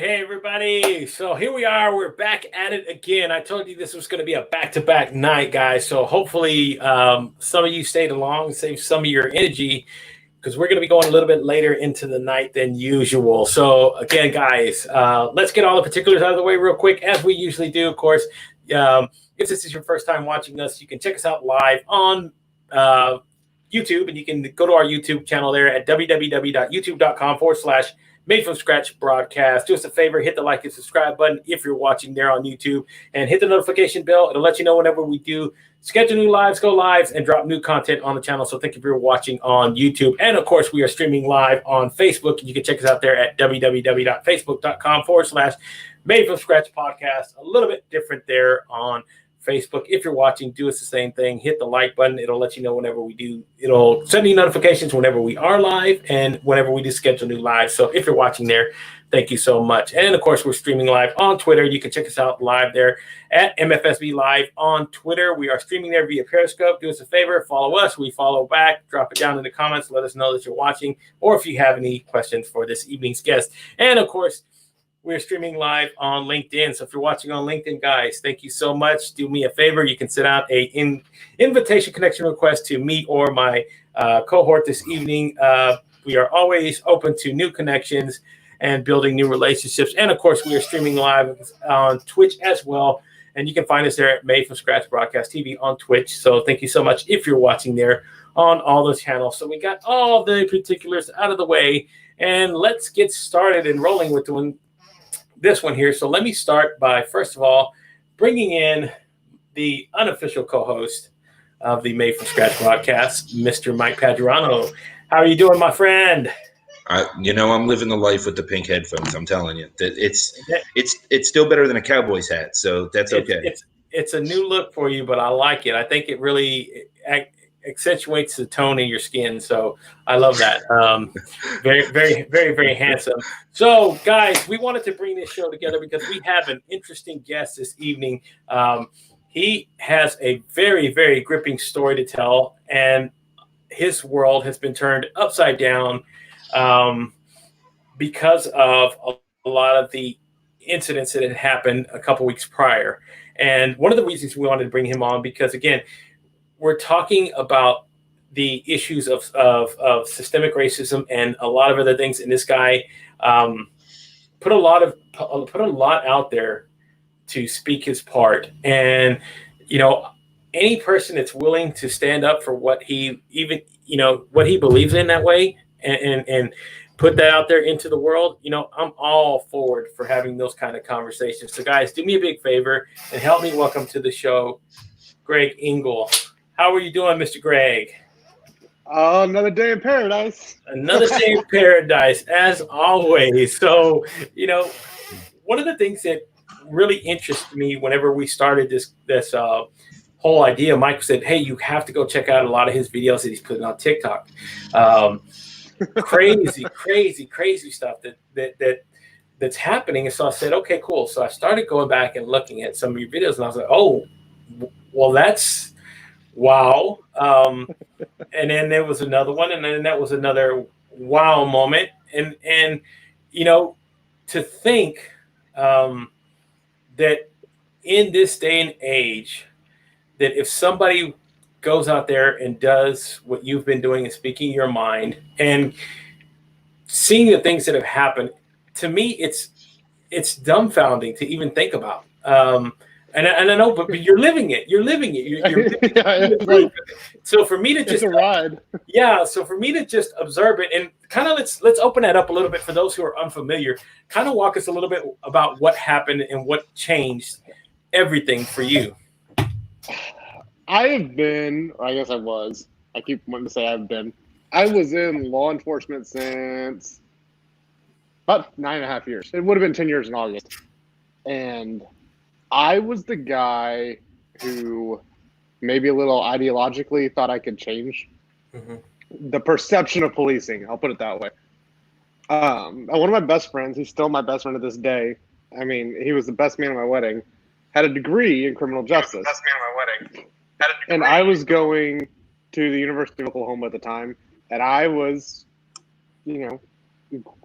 Hey everybody. So here we are. We're back at it again. I told you this was going to be a back-to-back night, guys. So hopefully some of you stayed along, save some of your energy, because we're going to be going a little bit later into the night than usual. So again, guys, let's get all the particulars out of the way real quick, as we usually do, of course. If this is your first time watching us, you can check us out live on YouTube, and you can go to our YouTube channel there at www.youtube.com/made from scratch broadcast. Do us a favor, hit the like and subscribe button if you're watching there on YouTube, and hit the notification bell. It'll let you know whenever we do schedule new lives, go lives, and drop new content on the channel. So thank you for watching on YouTube. And of course, we are streaming live on Facebook. You can check us out there at www.facebook.com/made from scratch podcast. A little bit different there on Facebook. If you're watching, do us the same thing. Hit the like button. It'll let you know whenever we do. It'll send you notifications whenever we are live and whenever we do schedule new live. So if you're watching there, thank you so much. And of course, we're streaming live on Twitter. You can check us out live there at MFSB Live on Twitter. We are streaming there via Periscope. Do us a favor, follow us. We follow back. Drop it down in the comments. Let us know that you're watching, or if you have any questions for this evening's guest. And of course, we're streaming live on LinkedIn. So if you're watching on LinkedIn, guys, thank you so much. Do me a favor. You can send out an invitation connection request to me or my cohort this evening. We are always open to new connections and building new relationships. And, of course, we are streaming live on Twitch as well. And you can find us there at Made from Scratch Broadcast TV on Twitch. So thank you so much if you're watching there on all those channels. So we got all the particulars out of the way. And let's get started and rolling with this one here. So let me start by, first of all, bringing in the unofficial co-host of the Made from Scratch broadcast, Mr. Mike Padurano. How are you doing, my friend? I'm living the life with the pink headphones. I'm telling you that it's still better than a Cowboys hat, so that's okay. It's a new look for you, but I like it. I think it really accentuates the tone in your skin, so I love that. Very, very, very, very handsome. So, guys, we wanted to bring this show together because we have an interesting guest this evening. He has a very, very gripping story to tell, and his world has been turned upside down because of a lot of the incidents that had happened a couple weeks prior. And one of the reasons we wanted to bring him on, because, again, we're talking about the issues of systemic racism and a lot of other things. And this guy put a lot out there to speak his part. And, any person that's willing to stand up for what he believes in that way and put that out there into the world, I'm all forward for having those kind of conversations. So, guys, do me a big favor and help me welcome to the show, Greg Ingle. How are you doing, Mr. Greg? Another day in paradise. Another day in paradise, as always. So, one of the things that really interested me whenever we started this whole idea, Mike said, hey, you have to go check out a lot of his videos that he's putting on TikTok. Crazy stuff that's happening. And so I said, okay, cool. So I started going back and looking at some of your videos, and I was like, oh, well, that's wow. And then there was another one, and then that was another wow moment. And to think that in this day and age, that if somebody goes out there and does what you've been doing and speaking your mind and seeing the things that have happened, to me, it's dumbfounding to even think about. And I know, but you're living it. You're living it. You're right. So for me to just So for me to just observe it and kind of let's open that up a little bit for those who are unfamiliar. Kind of walk us a little bit about what happened and what changed everything for you. I keep wanting to say I've been. I was in law enforcement since about 9.5 years. It would have been 10 years in August. And I was the guy who maybe a little ideologically thought I could change the perception of policing. I'll put it that way. One of my best friends, he's still my best friend to this day. I mean, he was the best man at my wedding, had a degree in criminal justice. And I was going to the University of Oklahoma at the time, and I was,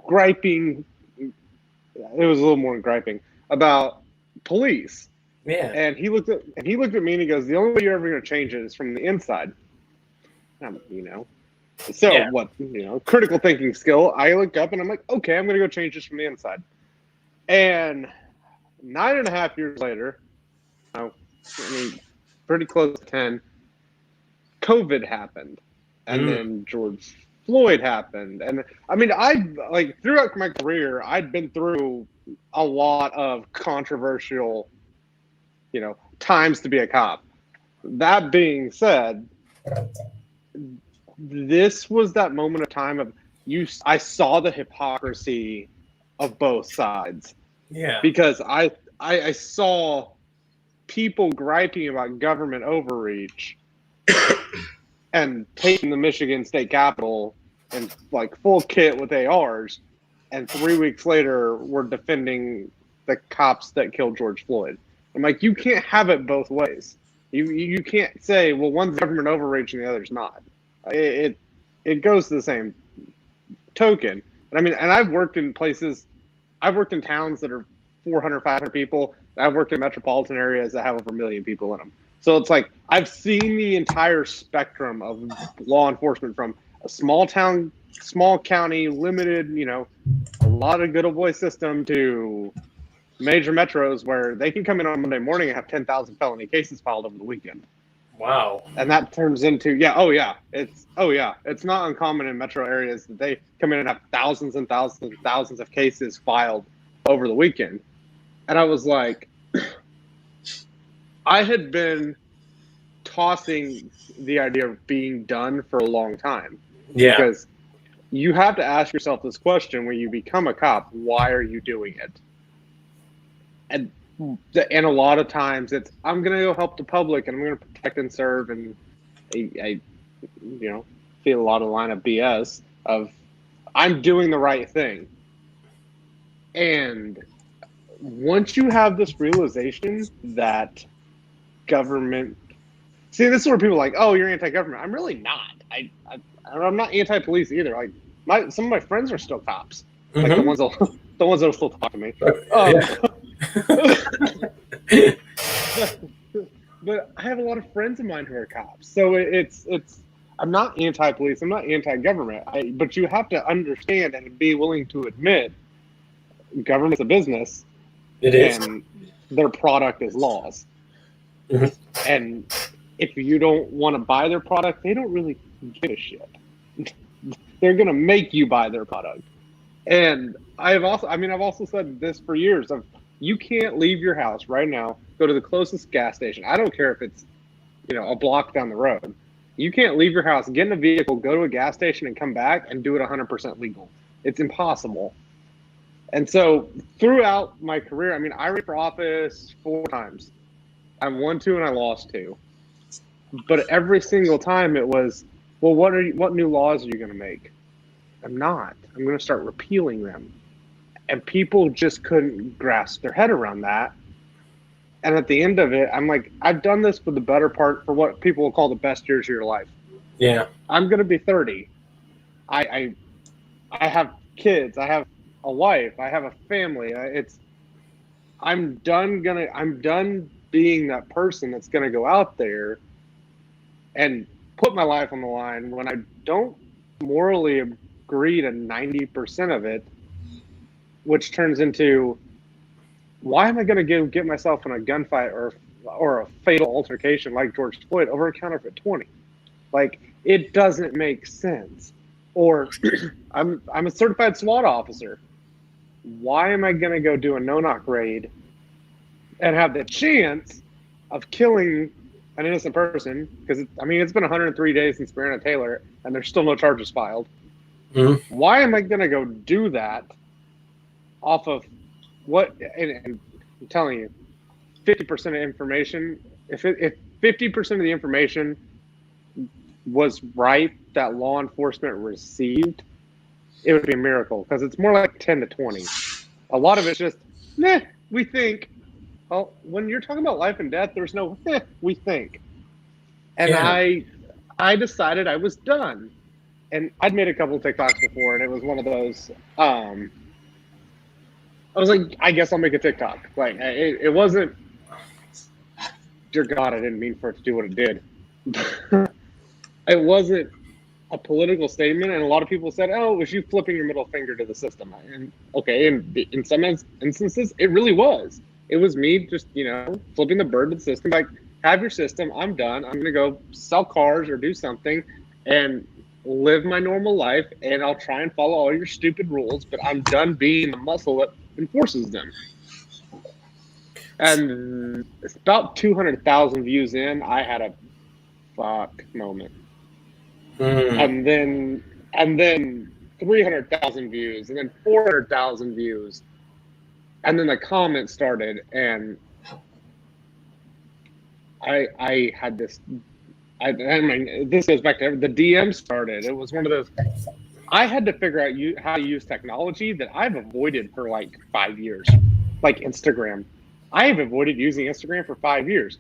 griping it was a little more griping about police. Yeah. And he looked at me and he goes, "The only way you're ever going to change it is from the inside." So Yeah. what? Critical thinking skill. I look up and I'm like, okay, I'm going to go change this from the inside. And 9.5 years later, pretty close to 10, COVID happened, and then George Floyd happened, and throughout my career, I'd been through a lot of controversial, times to be a cop. That being said, this was that moment of time of I saw the hypocrisy of both sides. Yeah. Because I saw people griping about government overreach and taking the Michigan State Capitol in full kit with ARs, and 3 weeks later we're defending the cops that killed George Floyd. I'm like, you can't have it both ways. You can't say, well, one's government overreach and the other's not. It goes to the same token. And I've worked in towns that are 400, 500 people. I've worked in metropolitan areas that have over 1 million people in them. So it's like I've seen the entire spectrum of law enforcement, from a small town, small county, limited, a lot of good old boy system, to major metros where they can come in on Monday morning and have 10,000 felony cases filed over the weekend. Wow. And that turns into, it's not uncommon in metro areas that they come in and have thousands and thousands and thousands of cases filed over the weekend. And I was like, I had been tossing the idea of being done for a long time. Yeah. Because you have to ask yourself this question when you become a cop: why are you doing it? And a lot of times it's, I'm going to go help the public and I'm going to protect and serve. And I feel a lot of the line of BS of I'm doing the right thing. And once you have this realization that government, see, this is where people are like, oh, you're anti-government. I'm really not. I'm not anti-police either. Like some of my friends are still cops, like the ones that'll still talk to me. But I have a lot of friends of mine who are cops, so it's. I'm not anti-police. I'm not anti-government. But you have to understand and be willing to admit, government's a business. It is. And their product is laws. And if you don't want to buy their product, they don't really give a shit. They're going to make you buy their product. And I've also said this for years of, you can't leave your house right now, go to the closest gas station. I don't care if it's, a block down the road. You can't leave your house, get in a vehicle, go to a gas station and come back and do it 100% legal. It's impossible. And so throughout my career, I ran for office 4 times. I won 2 and I lost 2. But every single time it was, well, what new laws are you going to make? I'm not. I'm going to start repealing them. And people just couldn't grasp their head around that. And at the end of it, I'm like, I've done this for the better part, for what people will call the best years of your life. Yeah. I'm going to be 30. I have kids. I have a wife. I have a family. I'm done being that person that's going to go out there and put my life on the line when I don't morally agree to 90% of it, which turns into, why am I going to get myself in a gunfight or a fatal altercation like George Floyd over a counterfeit 20? Like, it doesn't make sense. Or I'm a certified SWAT officer. Why am I going to go do a no-knock raid and have the chance of killing an innocent person? Because it's been 103 days since Breonna Taylor, and there's still no charges filed. Why am I going to go do that off of what? And I'm telling you, 50% of information. If 50% of the information was right that law enforcement received, it would be a miracle, because it's more like 10 to 20. A lot of it's just, we think. Well, when you're talking about life and death, there's no, we think. And yeah. I decided I was done. And I'd made a couple of TikToks before, and it was one of those, I was like, I guess I'll make a TikTok. Like, it wasn't, dear God, I didn't mean for it to do what it did. It wasn't a political statement, and a lot of people said, "Oh, it was you flipping your middle finger to the system." And okay, in some instances, it really was. It was me just flipping the bird to the system. Like, have your system. I'm done. I'm gonna go sell cars or do something, and live my normal life. And I'll try and follow all your stupid rules. But I'm done being the muscle that enforces them. And it's about 200,000 views in. I had a fuck moment. And then 300,000 views, and then 400,000 views, and then the comments started, and I had this. I mean, this goes back to the DM started. It was one of those. I had to figure out how to use technology that I've avoided for like 5 years, like Instagram. I have avoided using Instagram for 5 years.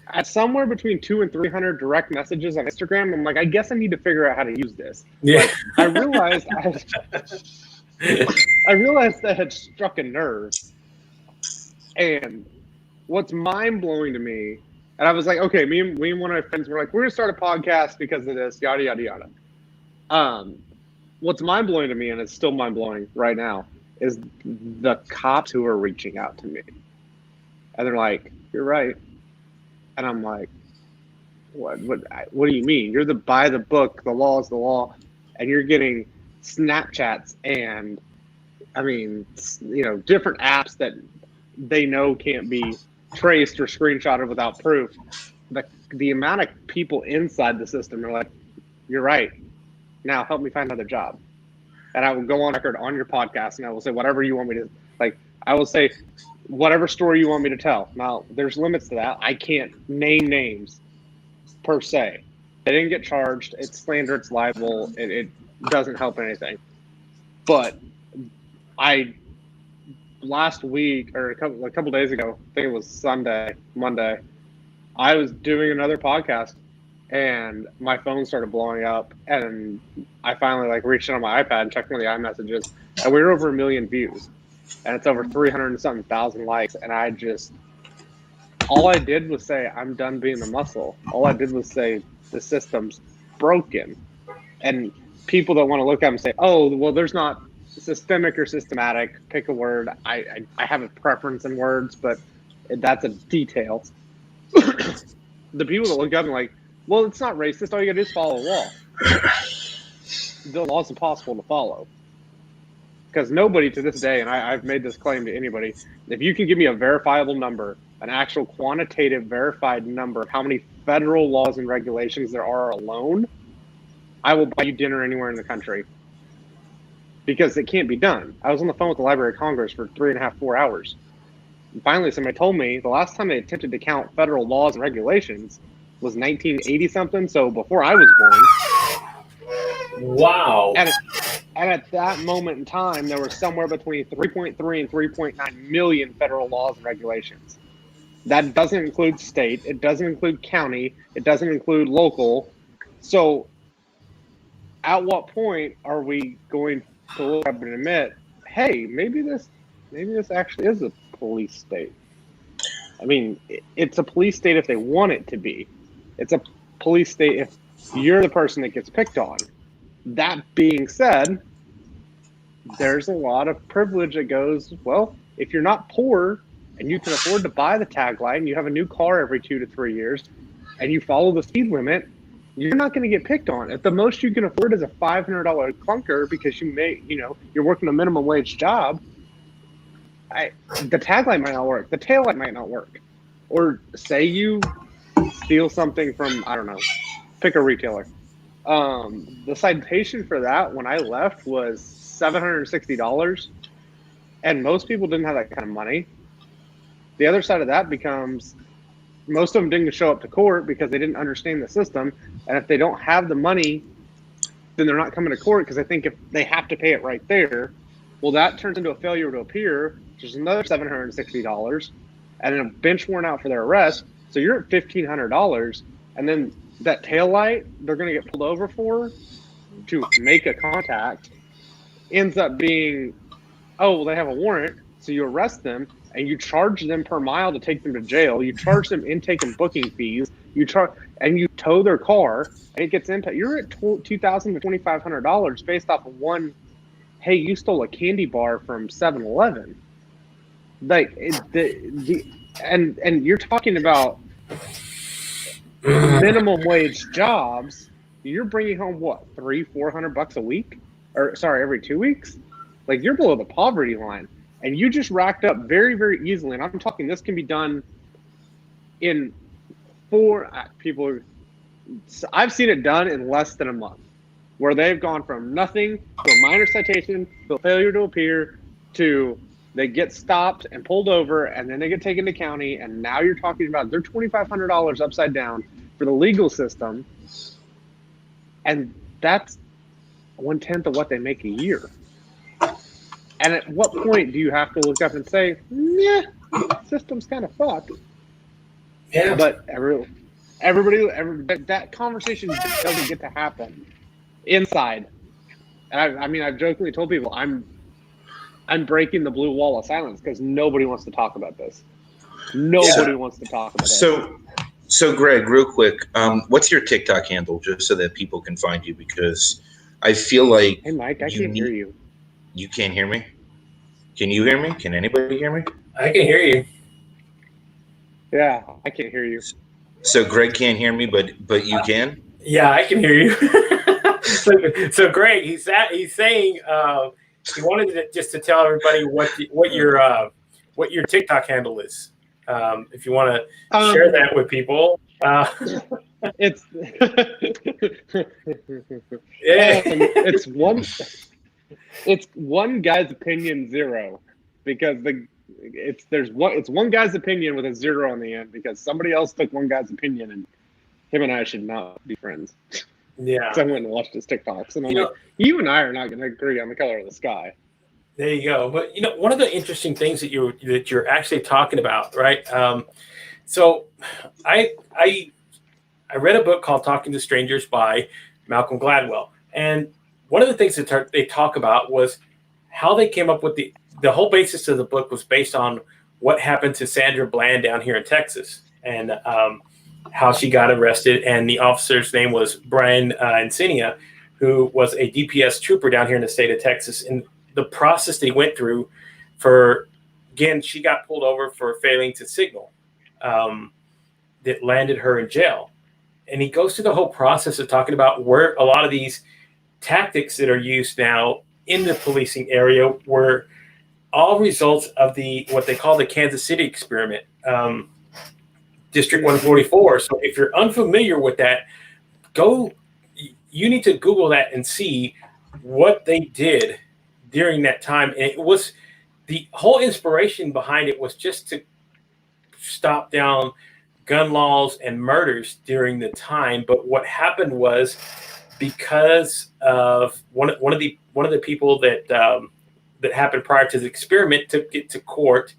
At somewhere between 200 and 300 direct messages on Instagram, I'm like, I guess I need to figure out how to use this. Yeah. Like, I realized I had struck a nerve. And what's mind blowing to me, and I was like, okay, me and one of my friends were like, we're gonna start a podcast because of this, yada yada yada. What's mind blowing to me, and it's still mind blowing right now, is the cops who are reaching out to me, and they're like, "You're right." And I'm like, what do you mean? You're by the book, the law is the law, and you're getting Snapchats and, I mean, different apps that they know can't be traced or screenshotted without proof. The amount of people inside the system are like, you're right. Now help me find another job. And I will go on record on your podcast, and I will say whatever you want me to, like, I will say whatever story you want me to tell. Now, there's limits to that. I can't name names per se. They didn't get charged. It's slander. It's libel. It doesn't help anything. But last week or a couple days ago, I think it was Monday, I was doing another podcast, and my phone started blowing up, and I finally reached in on my iPad and checked one of the iMessages, and we were over 1 million views. And it's over 300 and something thousand likes. And all I did was say, I'm done being the muscle. All I did was say, the system's broken. And people that want to look at them and say, oh, well, there's not systemic or systematic. Pick a word. I have a preference in words, but that's a detail. The people that look up and like, well, it's not racist. All you got to do is follow the law. The law's impossible to follow. Because nobody to this day, and I've made this claim to anybody, if you can give me a verifiable number, an actual quantitative verified number of how many federal laws and regulations there are alone, I will buy you dinner anywhere in the country. Because it can't be done. I was on the phone with the Library of Congress for 3.5, 4 hours. And finally, somebody told me the last time they attempted to count federal laws and regulations was 1980 something, so before I was born. Wow. And at that moment in time, there was somewhere between 3.3 and 3.9 million federal laws and regulations. That doesn't include state. It doesn't include county. It doesn't include local. So at what point are we going to look up and admit, hey, maybe this actually is a police state? I mean, it's a police state if they want it to be. It's a police state if you're the person that gets picked on. That being said, there's a lot of privilege that goes, well, if you're not poor and you can afford to buy the tagline, you have a new car every 2 to 3 years, and you follow the speed limit, you're not going to get picked on. At the most you can afford is a $500 clunker because you're working a minimum wage job. The tagline might not work. The taillight might not work. Or say you steal something from, I don't know, pick a retailer. The citation for that when I left was $760, and most people didn't have that kind of money. The other side of that becomes most of them didn't show up to court because they didn't understand the system, and if they don't have the money, then they're not coming to court because they think if they have to pay it right there, well, that turns into a failure to appear, which is another $760, and then a bench warrant out for their arrest. So you're at $1,500, and then that taillight they're going to get pulled over for to make a contact ends up being, oh, well, they have a warrant, So you arrest them and you charge them per mile to take them to jail. You charge them intake and booking fees. You tow their car and it gets impounded. You're at $2,000 to $2,500 based off of one. Hey, you stole a candy bar from 7-Eleven. Like and you're talking about minimum wage jobs. You're bringing home what, $300-400 a week, or sorry, every 2 weeks? Like, you're below the poverty line, and you just racked up very, very easily. And I'm talking, this can be done in I've seen it done in less than a month, where they've gone from nothing to a minor citation to a failure to appear to they get stopped and pulled over, and then they get taken to county, and now you're talking about they're $2,500 upside down for the legal system, and that's 1/10 of what they make a year. And at what point do you have to look up and say, "Yeah, system's kind of fucked"? Yeah, but everybody, that conversation doesn't get to happen inside. And I mean, I've jokingly told people I'm breaking the blue wall of silence because nobody wants to talk about this. Nobody wants to talk about it. So Greg, real quick, what's your TikTok handle, just so that people can find you? Because I feel like, hey Mike, I can't hear you. You can't hear me? Can you hear me? Can anybody hear me? I can hear you. Yeah, I can't hear you. So Greg can't hear me, but you can? Yeah, I can hear you. so Greg, he's saying he wanted just to tell everybody what your TikTok handle is. If you want to share that with people. It's one guy's opinion 0, because it's one guy's opinion with a 0 on the end, because somebody else took one guy's opinion, and him and I should not be friends. Yeah. So I went and watched his TikToks, and I'm like, you and I are not going to agree on the color of the sky. There you go. But one of the interesting things that you're actually talking about, right? So I read a book called Talking to Strangers by Malcolm Gladwell, and one of the things that they talk about was how they came up with the whole basis of the book was based on what happened to Sandra Bland down here in Texas, and how she got arrested. And the officer's name was Brian Encinia, who was a DPS trooper down here in the state of Texas. And the process they went through she got pulled over for failing to signal, that landed her in jail. And he goes through the whole process of talking about where a lot of these tactics that are used now in the policing area were all results of what they call the Kansas City experiment, District 144. So if you're unfamiliar with that, you need to Google that and see what they did during that time. And it was, the whole inspiration behind it was just to stop down gun laws and murders during the time. But what happened was, because of one of the people that happened prior to the experiment took it to court.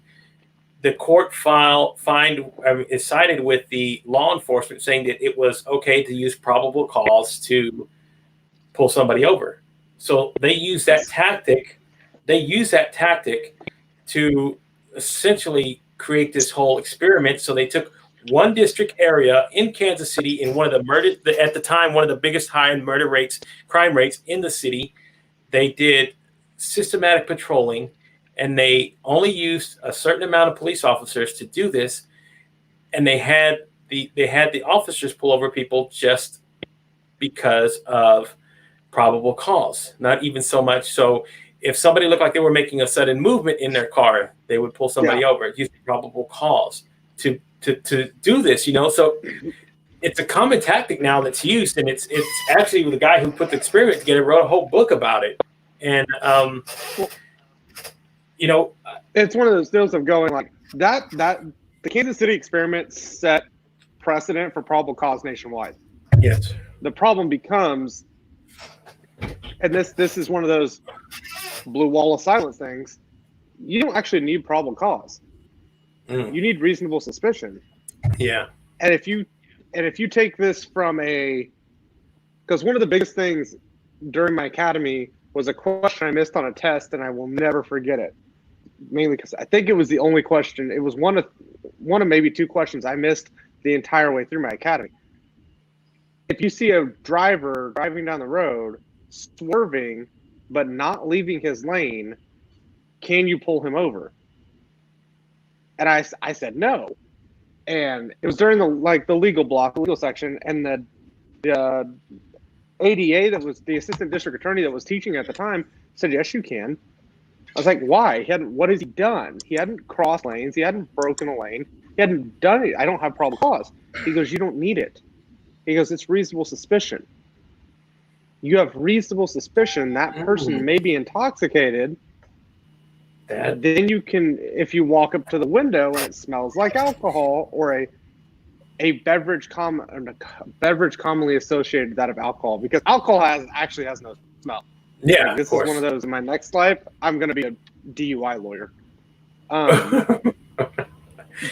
The court sided with the law enforcement, saying that it was okay to use probable cause to pull somebody over. So they used that tactic. To essentially create this whole experiment. So they took one district area in Kansas City, in one of at the time, one of the biggest crime rates in the city. They did systematic patrolling, and they only used a certain amount of police officers to do this. And they had the officers pull over people just because of probable cause, not even so much. So if somebody looked like they were making a sudden movement in their car, they would pull somebody over using probable cause to do this, So it's a common tactic now that's used, and it's actually the guy who put the experiment together wrote a whole book about it. And it's one of those deals of going like that the Kansas City experiment set precedent for probable cause nationwide. Yes. The problem becomes, and this is one of those blue wall of silence things, you don't actually need probable cause. You need reasonable suspicion. Yeah. And if you take this from because one of the biggest things during my academy was a question I missed on a test, and I will never forget it. mainly because I think it was the only question. It was one of maybe two questions I missed the entire way through my academy. If you see a driver driving down the road, swerving, but not leaving his lane, can you pull him over? And I said no. And it was during the legal section, and the ADA, that was the assistant district attorney that was teaching at the time, said, yes, you can. I was like, why? What has he done? He hadn't crossed lanes. He hadn't broken a lane. He hadn't done it. I don't have probable cause. He goes, you don't need it. He goes, it's reasonable suspicion. You have reasonable suspicion that person may be intoxicated. Then you can, if you walk up to the window and it smells like alcohol, or a beverage commonly associated with that of alcohol, because alcohol actually has no smell. Yeah, like, this is one of those. In my next life, I'm going to be a DUI lawyer.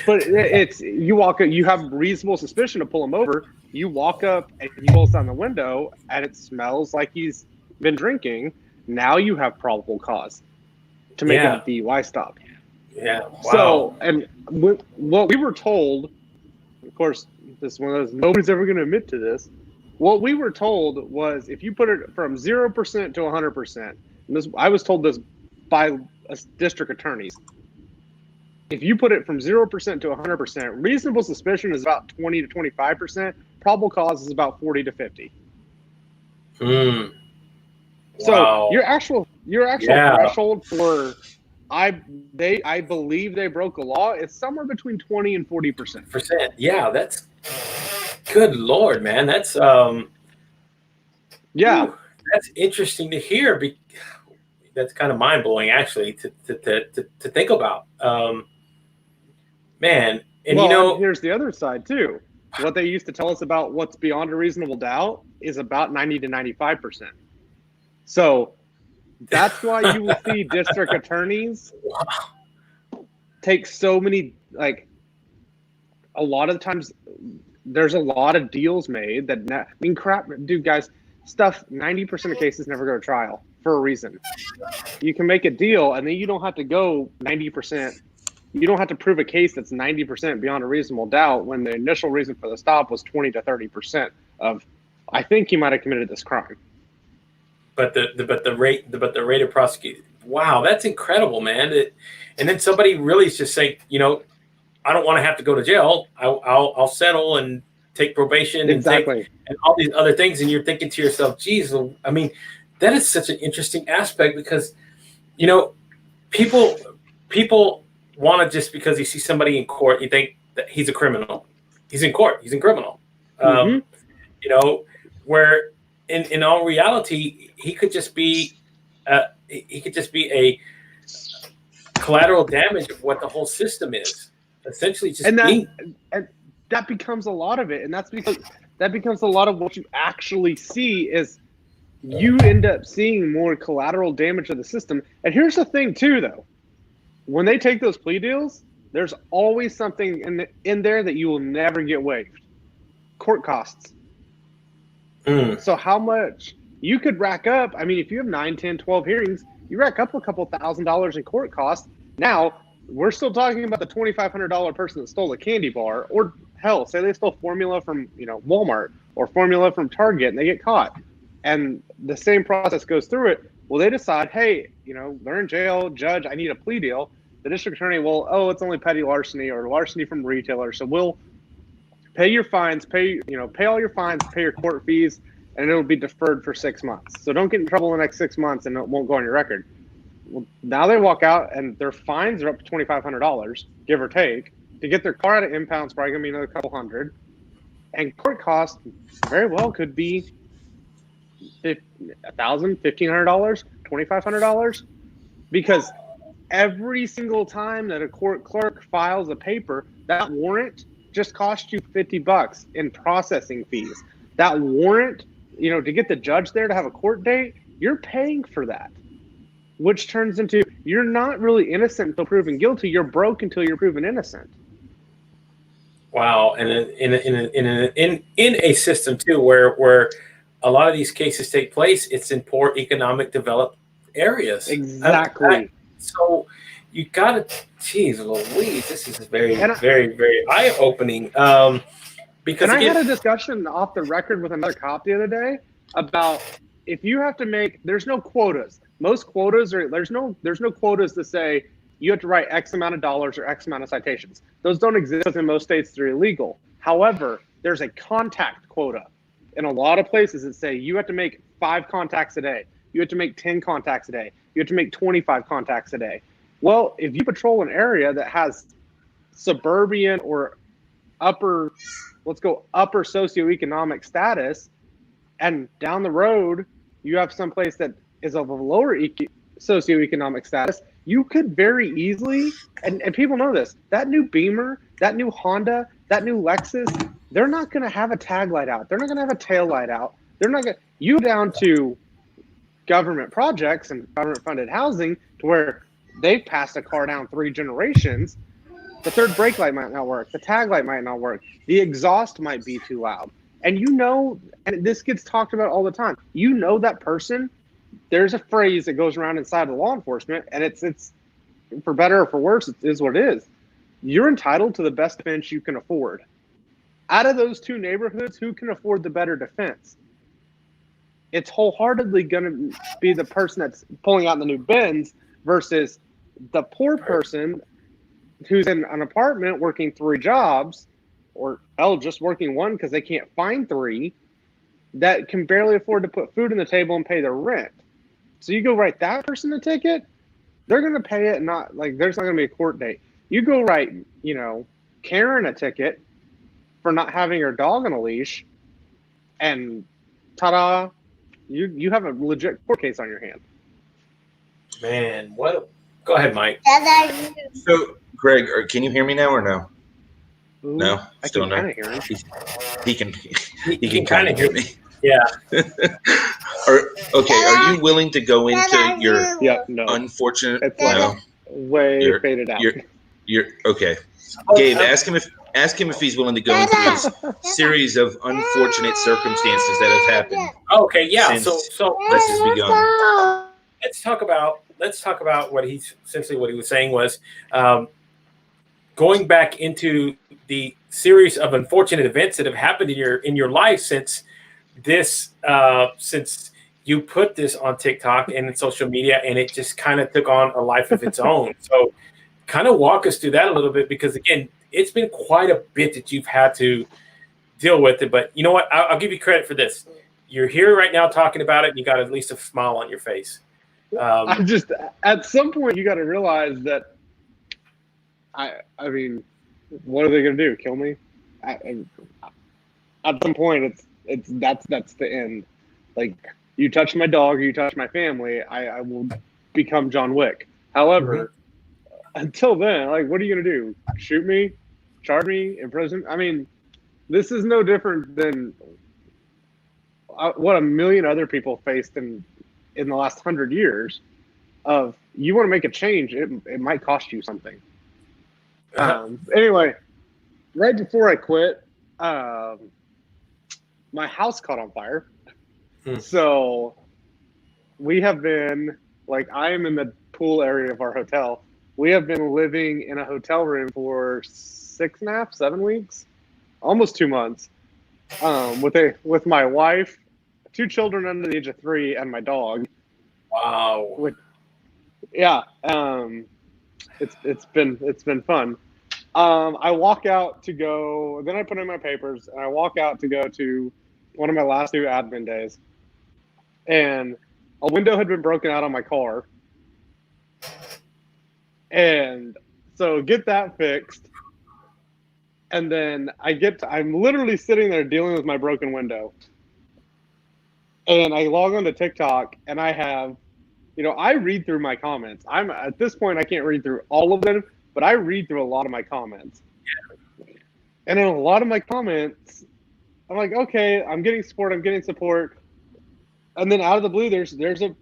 But it's you have reasonable suspicion to pull him over. You walk up and he pulls down the window and it smells like he's been drinking. Now you have probable cause to make a DUI stop. Yeah. Wow. So, and what we were told, of course, this is one of those, nobody's ever going to admit to this. What we were told was, if you put it from 0% to 100%, and I was told this by district attorneys, if you put it from 0% to 100%, reasonable suspicion is about 20 to 25%. Probable cause is about 40 to 50. So your actual threshold for I believe they broke a law is somewhere between 20 and 40%. Yeah, that's good Lord, man. That's that's interesting to hear. That's kind of mind blowing, actually, to think about. Man, and here's the other side too. What they used to tell us about what's beyond a reasonable doubt is about 90 to 95%. So that's why you will see district attorneys take so many, like, a lot of times there's a lot of deals made that, guys, stuff, 90% of cases never go to trial for a reason. You can make a deal and then you don't have to go 90%. You don't have to prove a case that's 90% beyond a reasonable doubt when the initial reason for the stop was 20 to 30% of, I think he might have committed this crime. But the rate of prosecution. Wow, that's incredible, man. And then somebody really is just saying, I don't want to have to go to jail. I'll settle and take probation and all these other things. And you're thinking to yourself, geez, I mean, that is such an interesting aspect because, people want to, just because you see somebody in court, you think that he's a criminal. He's in court. He's a criminal. Where in all reality, he could just be a collateral damage of what the whole system is. Essentially, just and that becomes a lot of it, and that's because that becomes a lot of what you actually see is you end up seeing more collateral damage of the system. And here's the thing, too, though. When they take those plea deals, there's always something in there that you will never get waived. Court costs. So how much you could rack up, I mean, if you have 9, 10, 12 hearings, you rack up a couple $1,000s in court costs. Now, we're still talking about the $2,500 person that stole a candy bar, or hell, say they stole formula from Walmart or formula from Target and they get caught. And the same process goes through it. Well, they decide, hey, they're in jail. Judge, I need a plea deal. The district attorney will, it's only petty larceny or larceny from retailer. So we'll pay your fines, pay all your fines, pay your court fees, and it'll be deferred for 6 months. So don't get in trouble in the next 6 months and it won't go on your record. Well, now they walk out and their fines are up to $2,500, give or take. To get their car out of impound is probably going to be another couple hundred. And court costs very well could be $1,000, $1,500, $2,500, because every single time that a court clerk files a paper, that warrant just cost you $50 in processing fees. That warrant, to get the judge there to have a court date, you're paying for that, which turns into you're not really innocent until proven guilty. You're broke until you're proven innocent. Wow, and in a system too where a lot of these cases take place, it's in poor economic developed areas. Exactly. So, you gotta, geez Louise, this is very, And very, very eye-opening. Because I again, had a discussion off the record with another cop the other day about if you have to make, there's no quotas. Most quotas are, there's no quotas to say you have to write X amount of dollars or X amount of citations. Those don't exist in most states. They're illegal. However, there's a contact quota. In a lot of places that say you have to make 5 contacts a day. You have to make 10 contacts a day. You have to make 25 contacts a day. Well, if you patrol an area that has suburban or upper socioeconomic status, and down the road you have some place that is of a lower socioeconomic status, you could very easily, and people know this, that new Beamer, that new Honda, that new Lexus, they're not going to have a tag light out. They're not going to have a tail light out. They're not going to, you down to government projects and government funded housing to where they've passed a car down 3 generations. The third brake light might not work. The tag light might not work. The exhaust might be too loud. And you know, and this gets talked about all the time, you know that person, there's a phrase that goes around inside of law enforcement, and it's for better or for worse, it is what it is. You're entitled to the best defense you can afford. Out of those 2 neighborhoods, who can afford the better defense? It's wholeheartedly going to be the person that's pulling out the new Benz versus the poor person who's in an apartment working 3 jobs, or just working 1 because they can't find 3, that can barely afford to put food on the table and pay their rent. So you go write that person a ticket, they're going to pay it, not like there's not going to be a court date. You go write, Karen a ticket for not having her dog on a leash, and ta-da, you have a legit court case on your hand. man, what? Go ahead, Mike. So, Greg, can you hear me now or no? Ooh, No, still no. Hear him. He can kind of hear me. Yeah. Are you willing to go into your unfortunate? It's like No, way faded out. You're okay. Gabe, ask him if he's willing to go into his series of unfortunate circumstances that have happened. Okay, yeah. So this has begun. Let's talk about what he was saying was going back into the series of unfortunate events that have happened in your life since you put this on TikTok and in social media, and it just kind of took on a life of its own. So kind of walk us through that a little bit, because again, it's been quite a bit that you've had to deal with it. But you know what? I'll give you credit for this. You're here right now talking about it, and you got at least a smile on your face. I just, at some point, you got to realize that, I mean, what are they going to do? Kill me? At some point, that's the end. Like, you touch my dog, or you touch my family, I will become John Wick. However, until then, like, what are you going to do? Shoot me? Charge me? Imprison? I mean, this is no different than what a million other people faced in the last 100 years. Of, you want to make a change, it might cost you something. Anyway, right before I quit, my house caught on fire. So we have been, like, I am in the pool area of our hotel. We have been living in a hotel room for 6.5, 7 weeks, almost 2 months, with my wife, 2 children under the age of 3, and my dog. Wow. Yeah. It's been fun. I walk out to go, then I put in my papers, and I walk out to go to one of my last 2 admin days. And a window had been broken out on my car. And so get that fixed. And then I'm literally sitting there dealing with my broken window. And I log on to TikTok, and I have, I read through my comments. At this point, I can't read through all of them, but I read through a lot of my comments. And in a lot of my comments, I'm like, okay, I'm getting support. And then out of the blue, there's a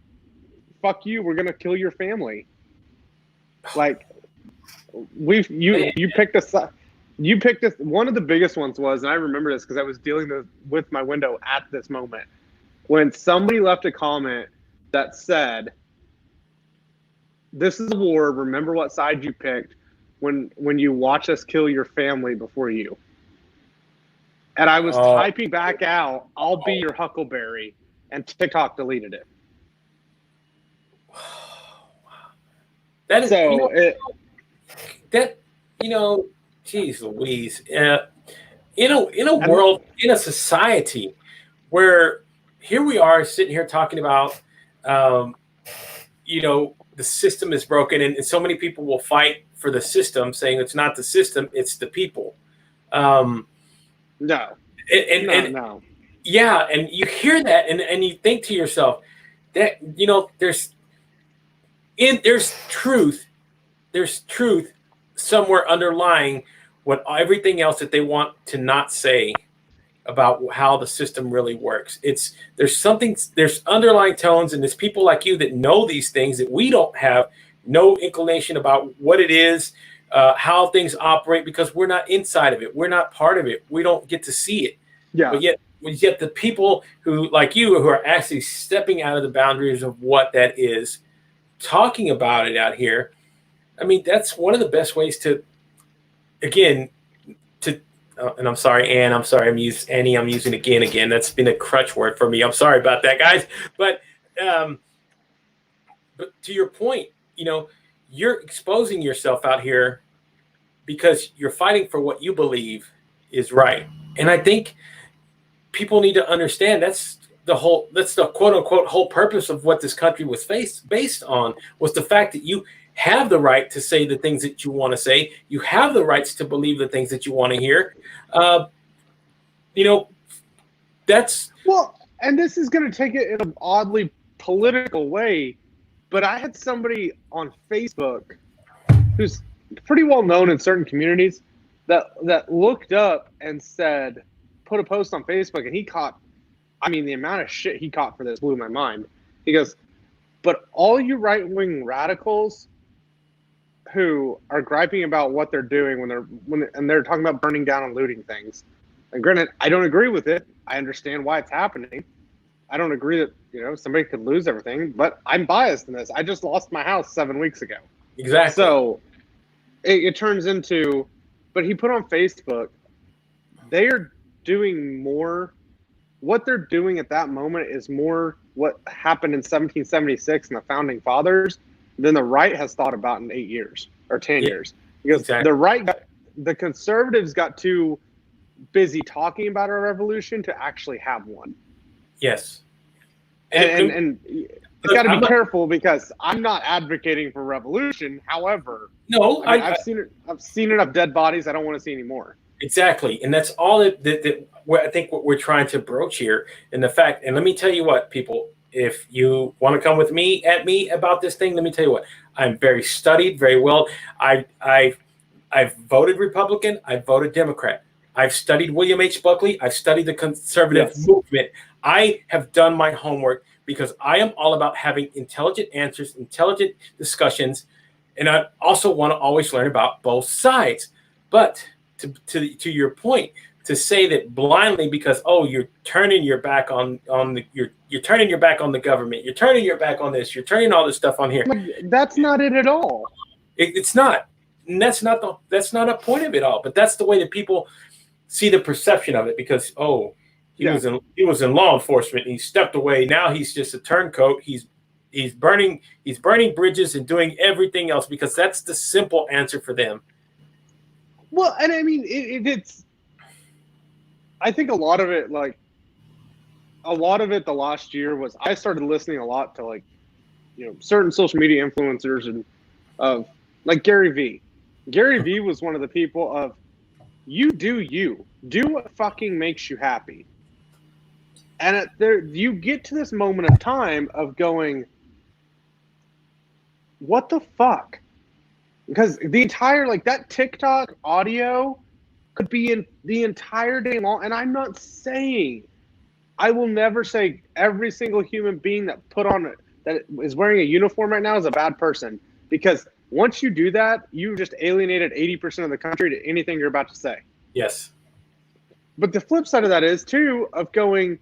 fuck you, we're gonna kill your family. Like, you picked us. You picked us. One of the biggest ones was, and I remember this because I was dealing with my window at this moment, when somebody left a comment that said, this is a war. Remember what side you picked when you watch us kill your family before you. And I was typing back out, I'll be your Huckleberry, and TikTok deleted it. That is So geez Louise. In a world, in a society where here we are sitting here talking about, the system is broken, and so many people will fight for the system, saying it's not the system, it's the people. No. Yeah, and you hear that, and you think to yourself that there's truth somewhere underlying what everything else that they want to not say about how the system really works. There's underlying tones, and there's people like you that know these things that we don't have no inclination about what it is, how things operate, because we're not inside of it. We're not part of it. We don't get to see it. Yeah. But yet the people who, like you, who are actually stepping out of the boundaries of what that is, talking about it out here, I mean, that's one of the best ways to, again, and I'm sorry, Ann, I'm using again. That's been a crutch word for me. I'm sorry about that, guys. But to your point, you're exposing yourself out here because you're fighting for what you believe is right. And I think people need to understand that's the quote unquote whole purpose of what this country was based on, was the fact that you have the right to say the things that you want to say. You have the rights to believe the things that you want to hear. That's well, and this is going to take it in an oddly political way, but I had somebody on Facebook who's pretty well known in certain communities that looked up and said, put a post on Facebook, and he caught, I mean, the amount of shit he caught for this blew my mind. He goes, but all you right-wing radicals who are griping about what they're doing when they're talking about burning down and looting things. And granted, I don't agree with it. I understand why it's happening. I don't agree that, somebody could lose everything, but I'm biased in this. I just lost my house 7 weeks ago. Exactly. So it turns into, but he put on Facebook, they are doing more, what they're doing at that moment is more what happened in 1776 and the founding fathers than the right has thought about in 8 years or 10 years. Because exactly. The conservatives got too busy talking about a revolution to actually have one. Yes. And you got to be careful, because I'm not advocating for revolution. However, no, I've seen enough dead bodies. I don't want to see any more. Exactly. And that's all that I think what we're trying to broach here. And the fact, and let me tell you what, people, if you want to come with me about this thing, let me tell you what, I'm very studied, very well. I've voted Republican. I've voted Democrat. I've studied William H. Buckley. I've studied the conservative movement. I have done my homework, because I am all about having intelligent answers, intelligent discussions. And I also want to always learn about both sides. But to your point, to say that blindly because you're turning your back on you're turning your back on the government, you're turning your back on this, you're turning all this stuff on here. That's not it at all. It's not, and that's not a point of it all. But that's the way that people see the perception of it, because he was in law enforcement, and he stepped away. Now he's just a turncoat. He's burning bridges and doing everything else, because that's the simple answer for them. Well, and I mean, it's. I think a lot of it the last year was I started listening a lot to certain social media influencers and of like Gary Vee. Gary Vee was one of the people of you do what fucking makes you happy. And you get to this moment of time of going, what the fuck? Because the entire, that TikTok audio could be in the entire day long. And I'm not saying, I will never say every single human being that is wearing a uniform right now is a bad person. Because once you do that, you just alienated 80% of the country to anything you're about to say. Yes. But the flip side of that is, too, of going,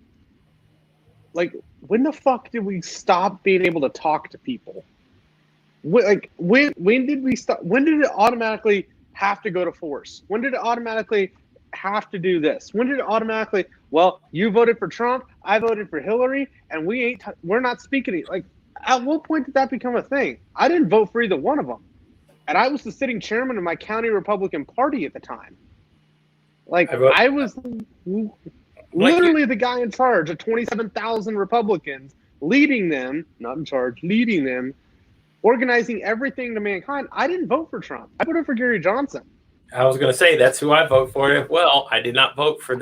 when the fuck did we stop being able to talk to people? When did we stop? When did it automatically have to go to force? When did it automatically have to do this? When did it automatically? Well, you voted for Trump, I voted for Hillary, and we're not speaking. Like, at what point did that become a thing? I didn't vote for either one of them, and I was the sitting chairman of my county Republican Party at the time. Like, I was literally the guy in charge of 27,000 Republicans, leading them, not in charge, leading them, organizing everything to mankind. I didn't vote for Trump. I voted for Gary Johnson. I was going to say that's who I vote for as well. I did not vote for,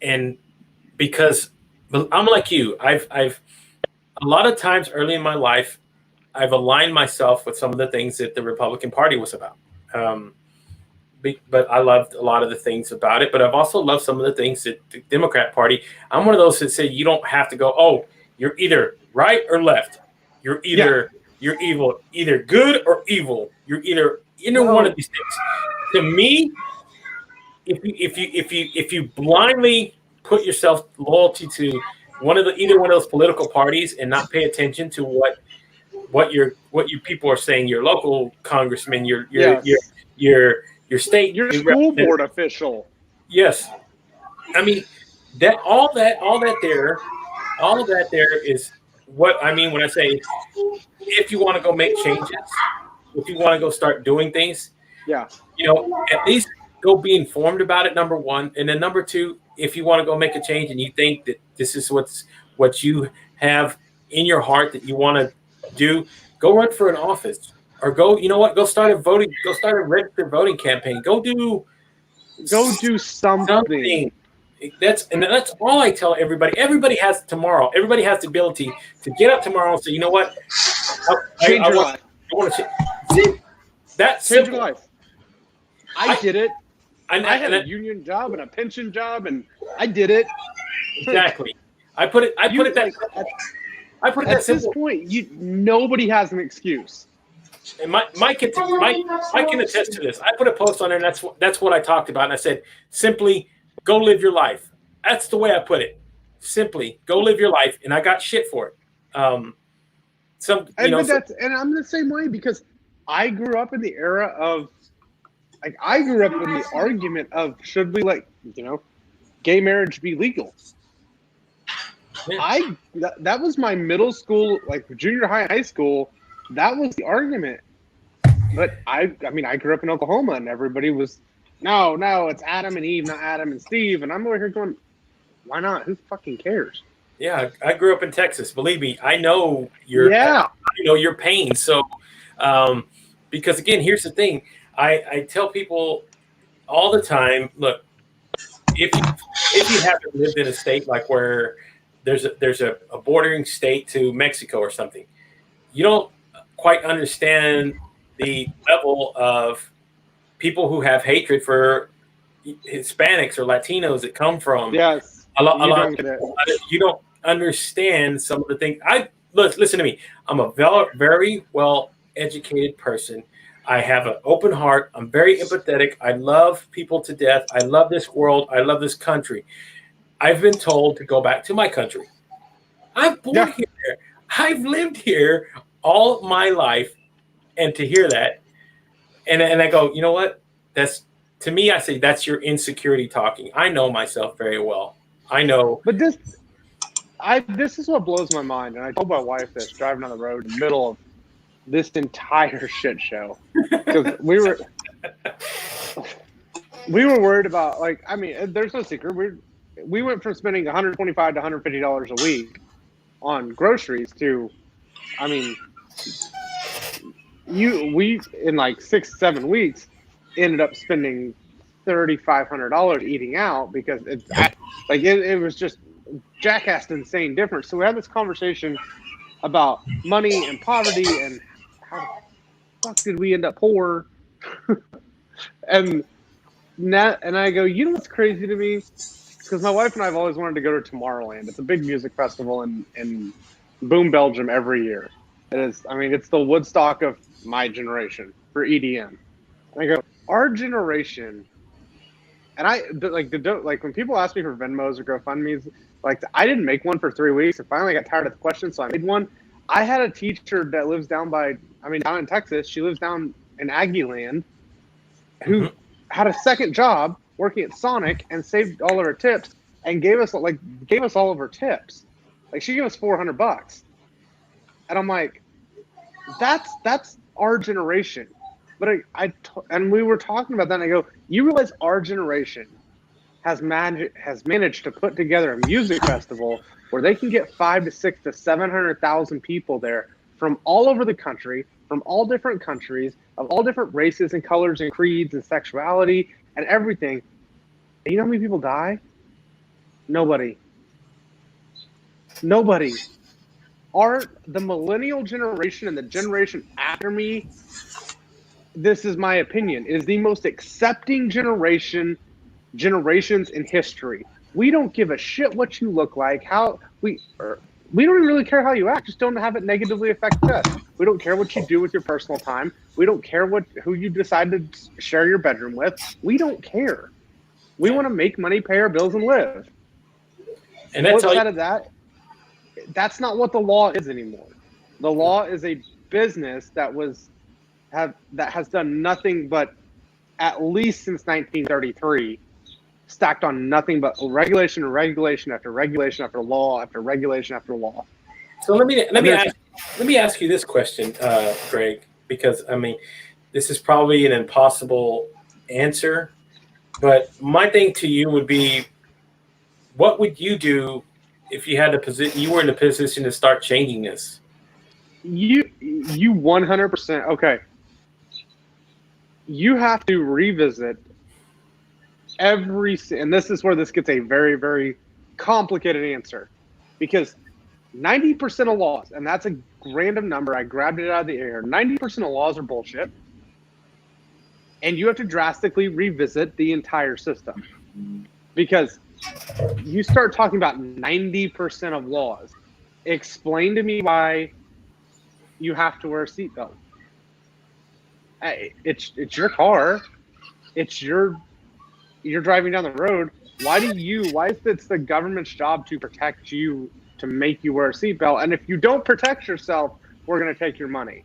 and because I'm like you, I've a lot of times early in my life, I've aligned myself with some of the things that the Republican Party was about. But I loved a lot of the things about it. But I've also loved some of the things that the Democrat Party. I'm one of those that say you don't have to go, oh, you're either right or left. You're either you're evil, either good or evil. You're either one of these things. To me, if you blindly put yourself loyalty to either one of those political parties and not pay attention to what your people are saying, your local congressman, your state, your school board official. Yes, I mean all that there is what I mean when I say if you want to go make changes, if you want to go start doing things, at least go be informed about it. Number one, and then number two, if you want to go make a change and you think that this is what you have in your heart that you want to do, go run for an office. Or go start a registered voting campaign. Go do something. That's all I tell everybody. Everybody has tomorrow. Everybody has the ability to get up tomorrow and say, you know what? Change your life. I want to change. That's change simple. your life. I did it. I had a union job and a pension job, and I did it. Exactly. I put it that simple. This point, nobody has an excuse. And Mike can attest to this. I put a post on there, and that's what I talked about. And I said, simply go live your life. That's the way I put it. Simply go live your life, and I got shit for it. And I'm the same way because I grew up in the era of, I grew up in the argument of should we gay marriage be legal? Yeah. That was my middle school, junior high, high school. That was the argument. But I grew up in Oklahoma and everybody was, no, it's Adam and Eve, not Adam and Steve. And I'm over here going, why not? Who fucking cares? Yeah, I grew up in Texas. Believe me, I know your pain. So, because again, here's the thing. I tell people all the time, look, if you haven't lived in a state like where there's a bordering state to Mexico or something, you don't quite understand the level of people who have hatred for Hispanics or Latinos that come from. Yes, you don't understand some of the things. Listen to me. I'm a very well educated person. I have an open heart. I'm very empathetic. I love people to death. I love this world. I love this country. I've been told to go back to my country. I'm born here. I've lived here all my life, and to hear that, and I go, you know what? That's, to me, I say that's your insecurity talking. I know myself very well. I know. But this is what blows my mind, and I told my wife this driving on the road in the middle of this entire shit show because we were worried about there's no secret. We went from spending $125 to $150 a week on groceries to, we in 6-7 weeks ended up spending $3,500 eating out because it was just jackass insane difference. So we had this conversation about money and poverty and how the fuck did we end up poor? and I go, you know what's crazy to me? Because my wife and I have always wanted to go to Tomorrowland. It's a big music festival in Boom, Belgium every year. It is. It's the Woodstock of my generation for EDM. And I go, our generation, and when people ask me for Venmos or GoFundMe's, I didn't make one for 3 weeks. I finally got tired of the question, so I made one. I had a teacher that lives down in Texas. She lives down in Aggie land, who had a second job working at Sonic and saved all of her tips and gave us all of her tips. Like, she gave us $400, and I'm like, that's our generation. But and we were talking about that, and I go, you realize our generation has managed to put together a music festival where they can get 5 to 6 to 700,000 people there from all over the country, from all different countries, of all different races and colors and creeds and sexuality and everything. And you know how many people die? Nobody. The millennial generation and the generation after me, this is my opinion, is the most accepting generations in history. We don't give a shit what you look like, we don't even really care how you act. Just don't have it negatively affect us. We don't care what you do with your personal time. We don't care who you decide to share your bedroom with. We don't care. We want to make money, pay our bills, and live. And that's outside of that, that's not what the law is anymore. The law is a business that has done nothing but, at least since 1933, stacked on nothing but regulation and regulation after regulation after law after regulation after law. So let me ask you this question, Greg, because I mean, this is probably an impossible answer, but my thing to you would be, what would you do if you were in a position to start changing this? You 100%. Okay. You have to revisit and this is where this gets a very, very complicated answer, because 90% of laws, and that's a random number, I grabbed it out of the air, 90% of laws are bullshit, and you have to drastically revisit the entire system, because you start talking about 90% of laws. Explain to me why you have to wear a seatbelt. It's your car. You're driving down the road. Why is it the government's job to protect you, to make you wear a seatbelt? And if you don't protect yourself, we're going to take your money.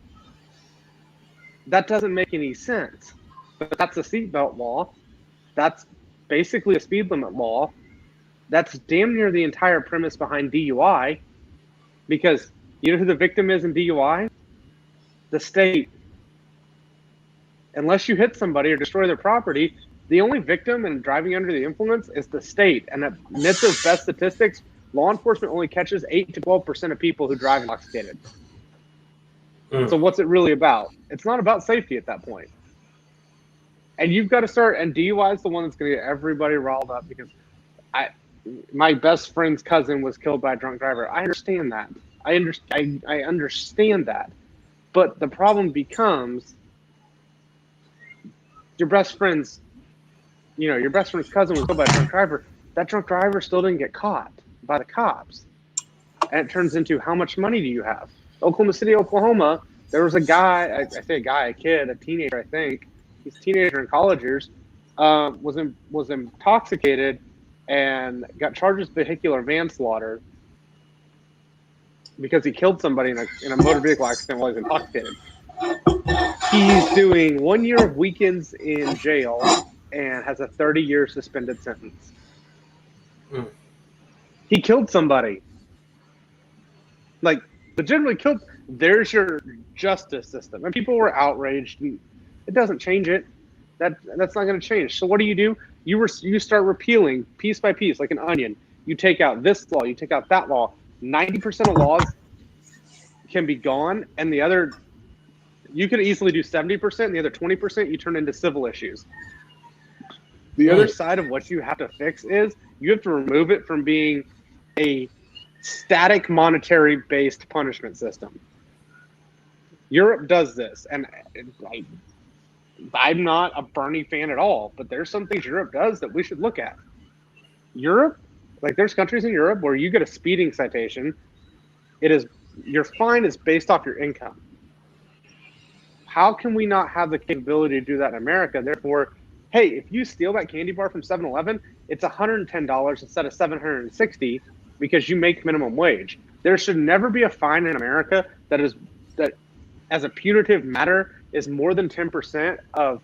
That doesn't make any sense. But that's a seatbelt law. That's basically a speed limit law. That's damn near the entire premise behind DUI, because you know who the victim is in DUI? The state. Unless you hit somebody or destroy their property, the only victim in driving under the influence is the state. And at NHTSA's best statistics, law enforcement only catches 8 to 12% of people who drive intoxicated. So what's it really about? It's not about safety at that point. And you've got to start, and DUI is the one that's going to get everybody riled up, because my best friend's cousin was killed by a drunk driver. I understand that. I understand that. But the problem becomes, your best friend's cousin was killed by a drunk driver. That drunk driver still didn't get caught by the cops. And it turns into, how much money do you have? Oklahoma City, Oklahoma, there was a guy, a kid, a teenager, I think. He's a teenager in college years, was intoxicated and got charged with vehicular manslaughter because he killed somebody in a motor vehicle accident while he was intoxicated. He's doing 1 year of weekends in jail and has a 30-year suspended sentence. He killed somebody. Like, legitimately killed. There's your justice system. And people were outraged. And it doesn't change it. That's not going to change. So what do? You start repealing piece by piece, like an onion. You take out this law. You take out that law. 90% of laws can be gone, and the other, you could easily do 70%, and the other 20% you turn into civil issues. The other side of what you have to fix is you have to remove it from being a static monetary-based punishment system. Europe does this, and I'm not a Bernie fan at all, but there's some things Europe does that we should look at. Europe, like, there's countries in Europe where you get a speeding citation, your fine is based off your income. How can we not have the capability to do that in America? Therefore, hey, if you steal that candy bar from 7-Eleven, it's $110 instead of $760, because you make minimum wage. There should never be a fine in America that as a punitive matter is more than 10% of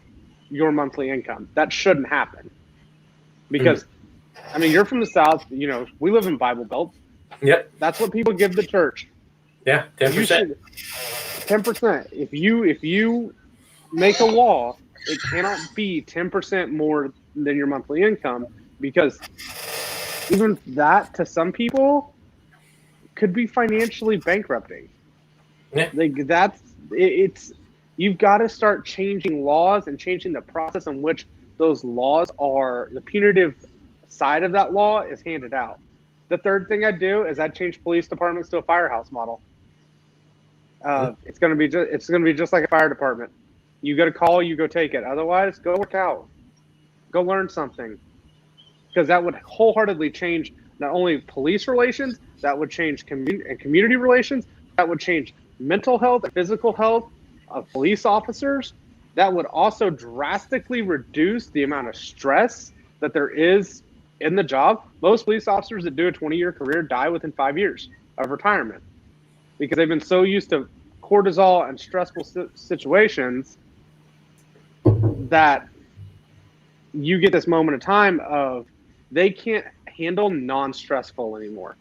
your monthly income. That shouldn't happen. Because, I mean, you're from the South, we live in Bible Belt. Yep. That's what people give the church. Yeah, 10%. 10%. If you make a law, it cannot be 10% more than your monthly income, because even that to some people could be financially bankrupting. Yeah. It's you've got to start changing laws and changing the process in which those laws are, the punitive side of that law is handed out. The third thing I'd do is I'd change police departments to a firehouse model. It's going to be just like a fire department. You get a call, you go take it. Otherwise, go work out, go learn something, because that would wholeheartedly change not only police relations, that would change community relations, that would change mental health and physical health of police officers. That would also drastically reduce the amount of stress that there is in the job. Most police officers that do a 20-year career die within 5 years of retirement because they've been so used to cortisol and stressful situations that you get this moment of time of they can't handle non-stressful anymore.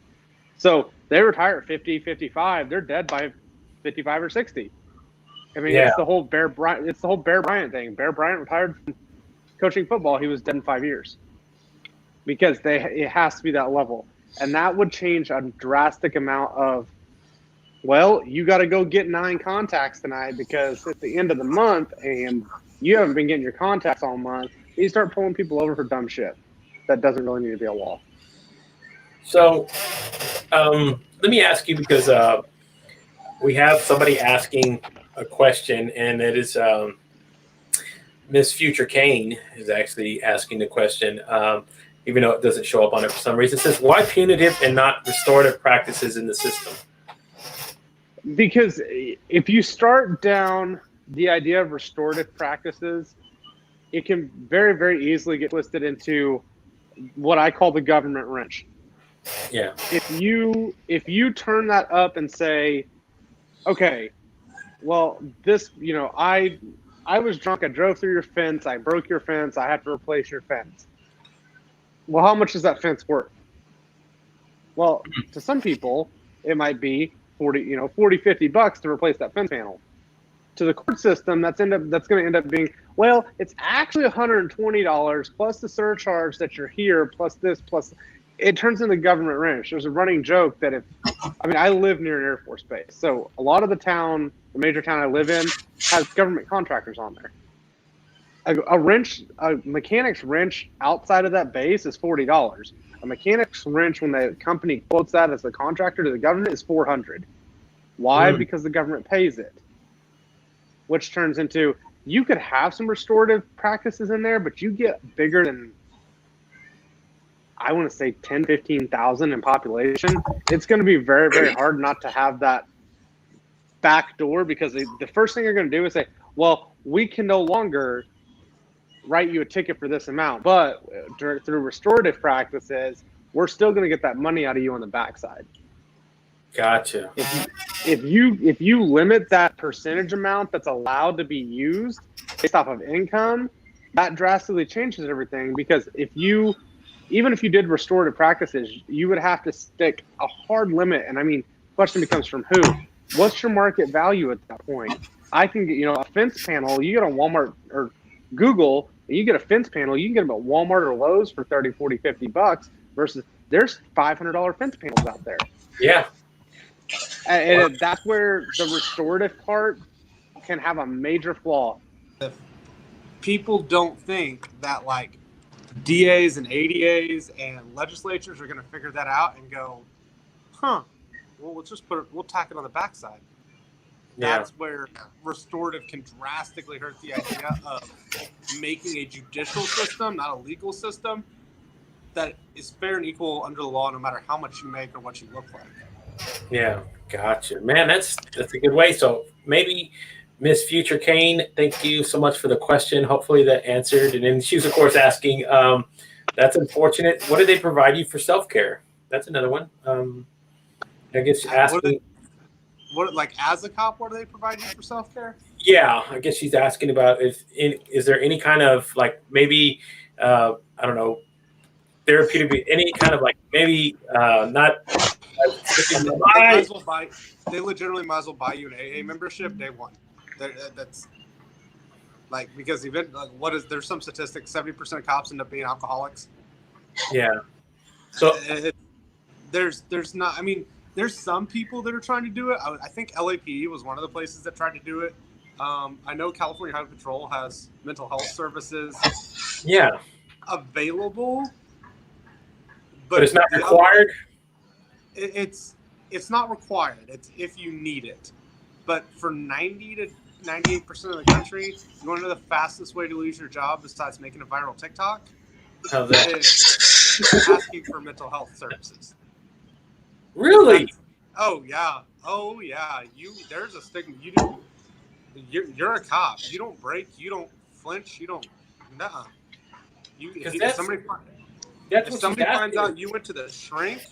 So they retire at 50, 55. They're dead by 55 or 60. I mean, It's the whole Bear Bryant thing. Bear Bryant retired from coaching football. He was dead in 5 years because it has to be that level. And that would change a drastic amount of, well, you got to go get 9 contacts tonight because it's the end of the month and you haven't been getting your contacts all month. You start pulling people over for dumb shit. That doesn't really need to be a law. So let me ask you, because we have somebody asking a question, and it is Miss Future Kane is actually asking the question, even though it doesn't show up on it for some reason. It says, why punitive and not restorative practices in the system? Because if you start down the idea of restorative practices, it can very, very easily get twisted into what I call the government wrench. Yeah. If you turn that up and say, okay, well, this, I was drunk, I drove through your fence, I broke your fence, I have to replace your fence. Well, how much is that fence worth? Well, to some people, it might be $40, $50 to replace that fence panel. To the court system, that's going to end up being, well, it's actually $120 plus the surcharge that you're here, plus this, plus it turns into government wrench. There's a running joke that I live near an Air Force base, so a lot of the major town I live in has government contractors on there. A mechanic's wrench outside of that base is $40. A mechanic's wrench, when the company quotes that as a contractor to the government, is $400. Why? Because the government pays it. Which turns into, you could have some restorative practices in there, but you get bigger than, I want to say 10, 15,000 in population. It's going to be very, very hard not to have that back door, because the first thing they're going to do is say, well, we can no longer write you a ticket for this amount, but through restorative practices, we're still going to get that money out of you on the backside. Gotcha. If you limit that percentage amount that's allowed to be used based off of income, that drastically changes everything. Because even if you did restorative practices, you would have to stick a hard limit. And the question becomes, from who? What's your market value at that point? I can get, a fence panel, you get on Walmart or Google, and you get a fence panel, you can get them at Walmart or Lowe's for 30, 40, $50 versus there's $500 fence panels out there. Yeah. And that's where the restorative part can have a major flaw. If people don't think that DAs and ADAs and legislatures are going to figure that out and go, well, we'll tack it on the backside. Yeah. That's where restorative can drastically hurt the idea of making a judicial system, not a legal system, that is fair and equal under the law, no matter how much you make or what you look like. Yeah, gotcha. Man, that's a good way. So maybe Miss Future Kane, thank you so much for the question. Hopefully that answered. And then she was, of course, asking, that's unfortunate. What do they provide you for self-care? That's another one. I guess asking. What like as a cop? What do they provide you for self-care? Yeah, I guess she's asking about is there any kind of like maybe I don't know therapeutic any kind of like maybe not. They legitimately might as well buy you an AA membership day one. That's like because even like, there's some statistics 70% of cops end up being alcoholics. Yeah. So there's not. I mean, there's some people that are trying to do it. I think LAPD was one of the places that tried to do it. I know California Highway Patrol has mental health services. Yeah. Available, but it's not required. It's not required. It's if you need it. But for 90 to 98% of the country, you want to know the fastest way to lose your job besides making a viral TikTok? How's that? Is asking for mental health services. Really? Oh yeah. There's a stigma. You're a cop. You don't break. You don't flinch. You don't. Nuh-uh. If somebody finds out you went to the shrink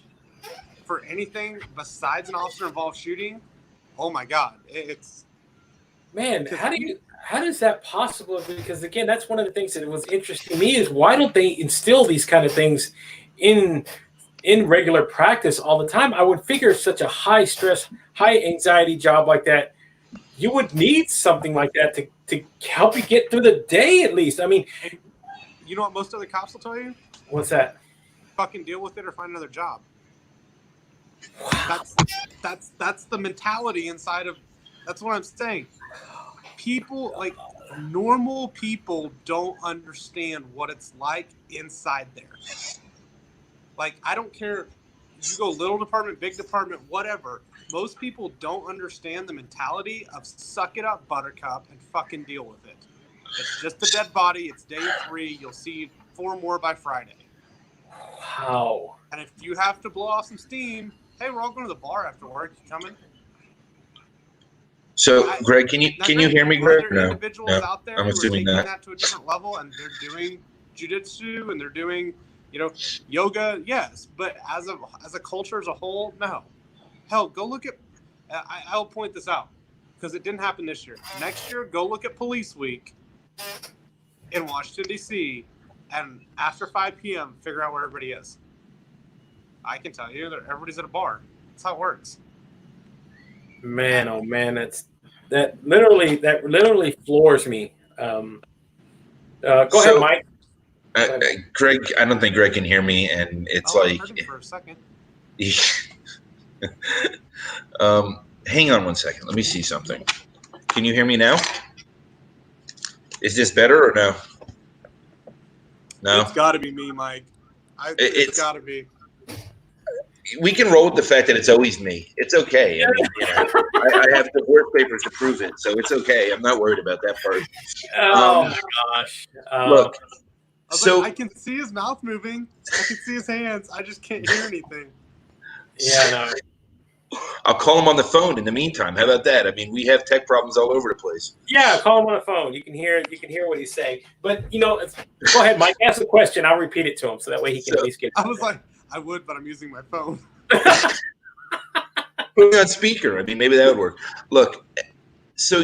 for anything besides an officer-involved shooting, oh my God, it's. Man, how does that possible? Because again, that's one of the things that was interesting to me is why don't they instill these kind of things in regular practice all the time? I would figure such a high stress, high anxiety job like that, you would need something like that to help you get through the day at least. I mean, you know what most other cops will tell you? What's that? Fucking deal with it or find another job. Wow. That's the mentality inside of. That's what I'm saying. People like normal people don't understand what it's like inside there. Like I don't care. You go little department, big department, whatever. Most people don't understand the mentality of suck it up, buttercup, and fucking deal with it. It's just a dead body. It's day 3. You'll see 4 more by Friday. Wow. And if you have to blow off some steam, hey, we're all going to the bar after work. You coming? So, Greg, can you hear me, Greg? There are individuals out there I'm who are assuming taking not. that to a different level, and they're doing jiu-jitsu and they're doing, yoga. Yes, but as a culture as a whole, no. Hell, go look at. I'll point this out because it didn't happen this year. Next year, go look at Police Week in Washington D.C. and after 5 p.m., figure out where everybody is. I can tell you that everybody's at a bar. That's how it works. Man, oh man, that literally floors me. Go ahead, Mike. Greg, I don't think Greg can hear me, and it's I heard him for a second. Hang on one second. Let me see something. Can you hear me now? Is this better or no? No. It's got to be me, Mike. It's got to be. We can roll with the fact that it's always me. It's okay. I mean, I have divorce papers to prove it, so it's okay. I'm not worried about that part. Oh my gosh! Look, so I can see his mouth moving. I can see his hands. I just can't hear anything. Yeah, no. I'll call him on the phone in the meantime. How about that? I mean, we have tech problems all over the place. Yeah, call him on the phone. You can hear what he's saying. But go ahead, Mike. Ask the question. I'll repeat it to him so that way he can at least get. I was like, I would, but I'm using my phone. Putting on speaker. I mean, maybe that would work. Look, so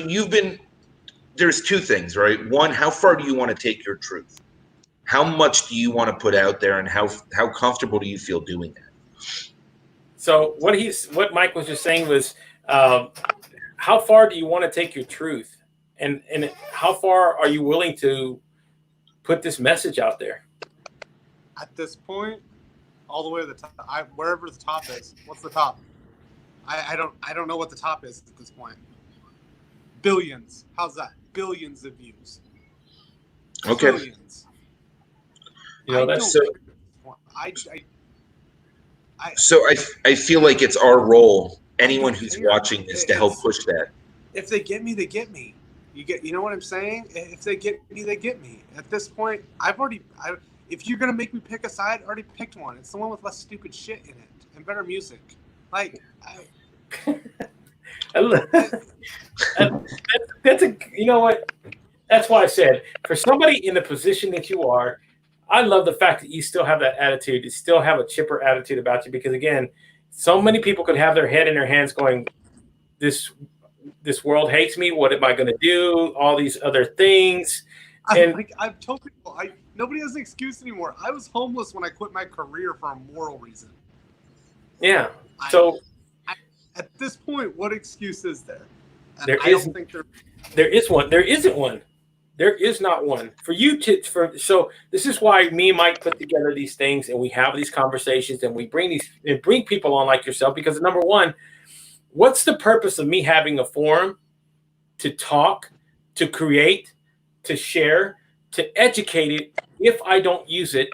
there's 2 things, right? One, how far do you want to take your truth? How much do you want to put out there, and how comfortable do you feel doing that? So what Mike was just saying was, how far do you want to take your truth, and how far are you willing to put this message out there? At this point, all the way to the top, wherever the top is. What's the top? I don't know what the top is at this point. Billions. How's that? Billions of views. Okay. Billions. That's so I feel like it's our role, anyone who's watching this, to help push that. If they get me, they get me. You know what I'm saying? If they get me, they get me. At this point, if you're gonna make me pick a side, I already picked one. It's the one with less stupid shit in it and better music. Like, that's you know what? That's why I said for somebody in the position that you are, I love the fact that you still have that attitude. You still have a chipper attitude about you because, again, so many people could have their head in their hands going, this world hates me. What am I going to do? All these other things. And I've told people, nobody has an excuse anymore. I was homeless when I quit my career for a moral reason. yeah. So at this point, what excuse is there? And there don't think there is one. There isn't one. There is not one for you so this is why me and Mike put together these things and we have these conversations and we bring people on like yourself because number one, what's the purpose of me having a forum to talk, to create, to share, to educate it if I don't use it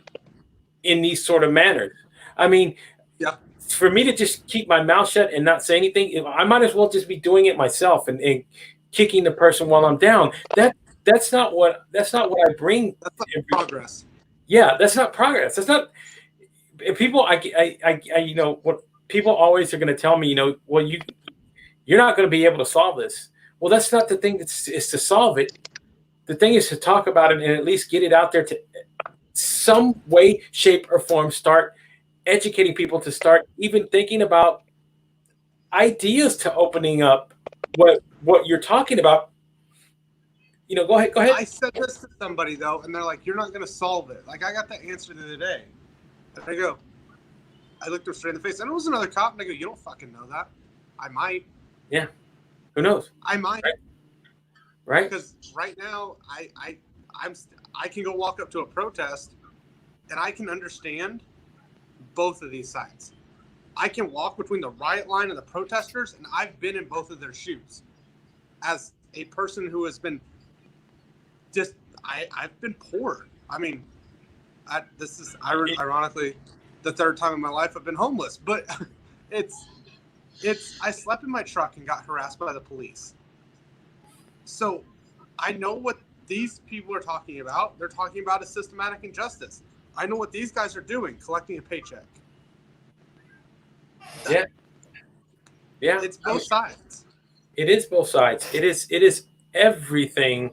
in these sort of manners? I mean, yeah. For me to just keep my mouth shut and not say anything, I might as well just be doing it myself and kicking the person while I'm down. That's not what I bring. That's not progress. Yeah, that's not progress. That's not people. You know what people always are going to tell me. You know, well, you're not going to be able to solve this. Well, that's not the thing. Is to solve it. The thing is to talk about it and at least get it out there to some way, shape, or form. Start educating people to start even thinking about ideas to opening up what you're talking about. You know, go ahead. I said this to somebody though, and they're like, "You're not going to solve it." Like I got that answer the other day. And I looked them straight in the face, and it was another cop, and I go, "You don't fucking know that." I might. Yeah. Who knows? I might. Right. Because right now, I can go walk up to a protest, and I can understand both of these sides. I can walk between the riot line and the protesters, and I've been in both of their shoes. As a person who has been I've been poor. I mean, this is ironically the third time in my life I've been homeless, but I slept in my truck and got harassed by the police. So I know what these people are talking about. They're talking about a systematic injustice. I know what these guys are doing, collecting a paycheck. Yeah. It's both sides. It is both sides. It is everything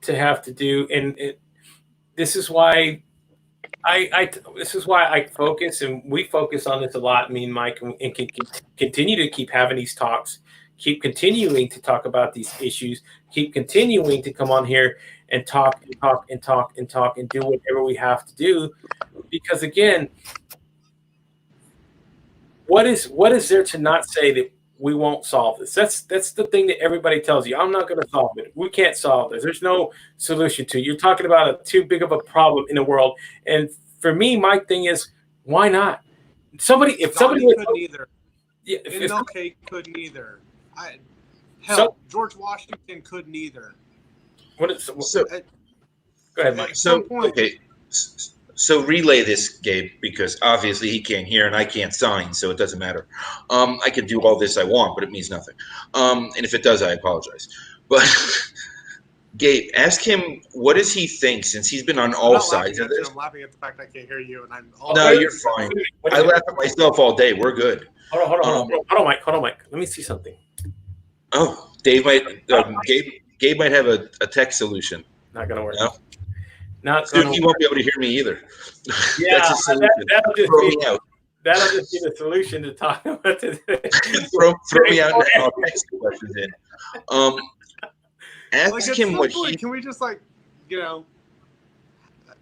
to have to do, and this is why I focus, and we focus on this a lot, me and Mike, and can continue to keep having these talks, keep continuing to talk about these issues, keep continuing to come on here and talk and do whatever we have to do, because again, what is there to not say that we won't solve this? That's the thing that everybody tells you. I'm not going to solve it. We can't solve this. There's no solution to it. You're talking about too big of a problem in the world. And for me, my thing is, why not? If somebody couldn't either. Yeah, MLK couldn't either. George Washington couldn't either. Go ahead, Mike. Okay. So relay this, Gabe, because obviously he can't hear and I can't sign, so it doesn't matter. I can do all this I want, but it means nothing. And if it does, I apologize. But Gabe, ask him, what does he think, since he's been on all sides of this? I'm laughing at the fact I can't hear you, and No, you're fine. I laugh at myself all day. We're good. Hold on, Mike. Let me see something. Oh, Gabe might have a tech solution. Not gonna work. No? Soon he won't be able to hear me either. Yeah, that's a solution. That'll just be the solution to talk about today. throw me out and I'll text the questions in. Ask him what he. Can we just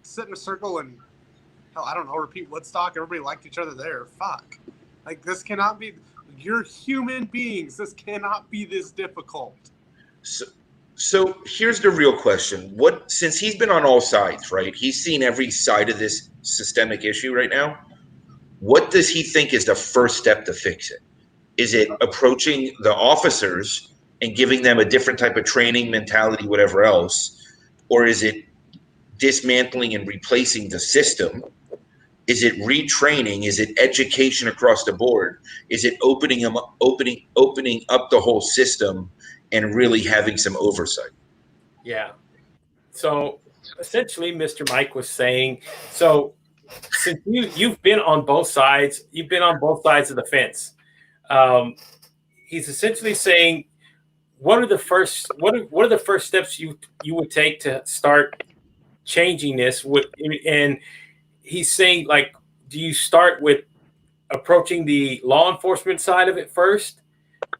sit in a circle and I don't know, repeat Woodstock? Everybody liked each other there. Fuck. Like this cannot be. You're human beings. This cannot be this difficult. So here's the real question. Since he's been on all sides, right? He's seen every side of this systemic issue right now. What does he think is the first step to fix it? Is it approaching the officers and giving them a different type of training, mentality, whatever else? Or is it dismantling and replacing the system? Is it retraining? Is it education across the board? Is it opening up the whole system and really having some oversight? Yeah. So essentially, Mr. Mike was saying, so since you've been on both sides, of the fence. He's essentially saying, what are the first steps you would take to start changing this and he's saying, like, do you start with approaching the law enforcement side of it first?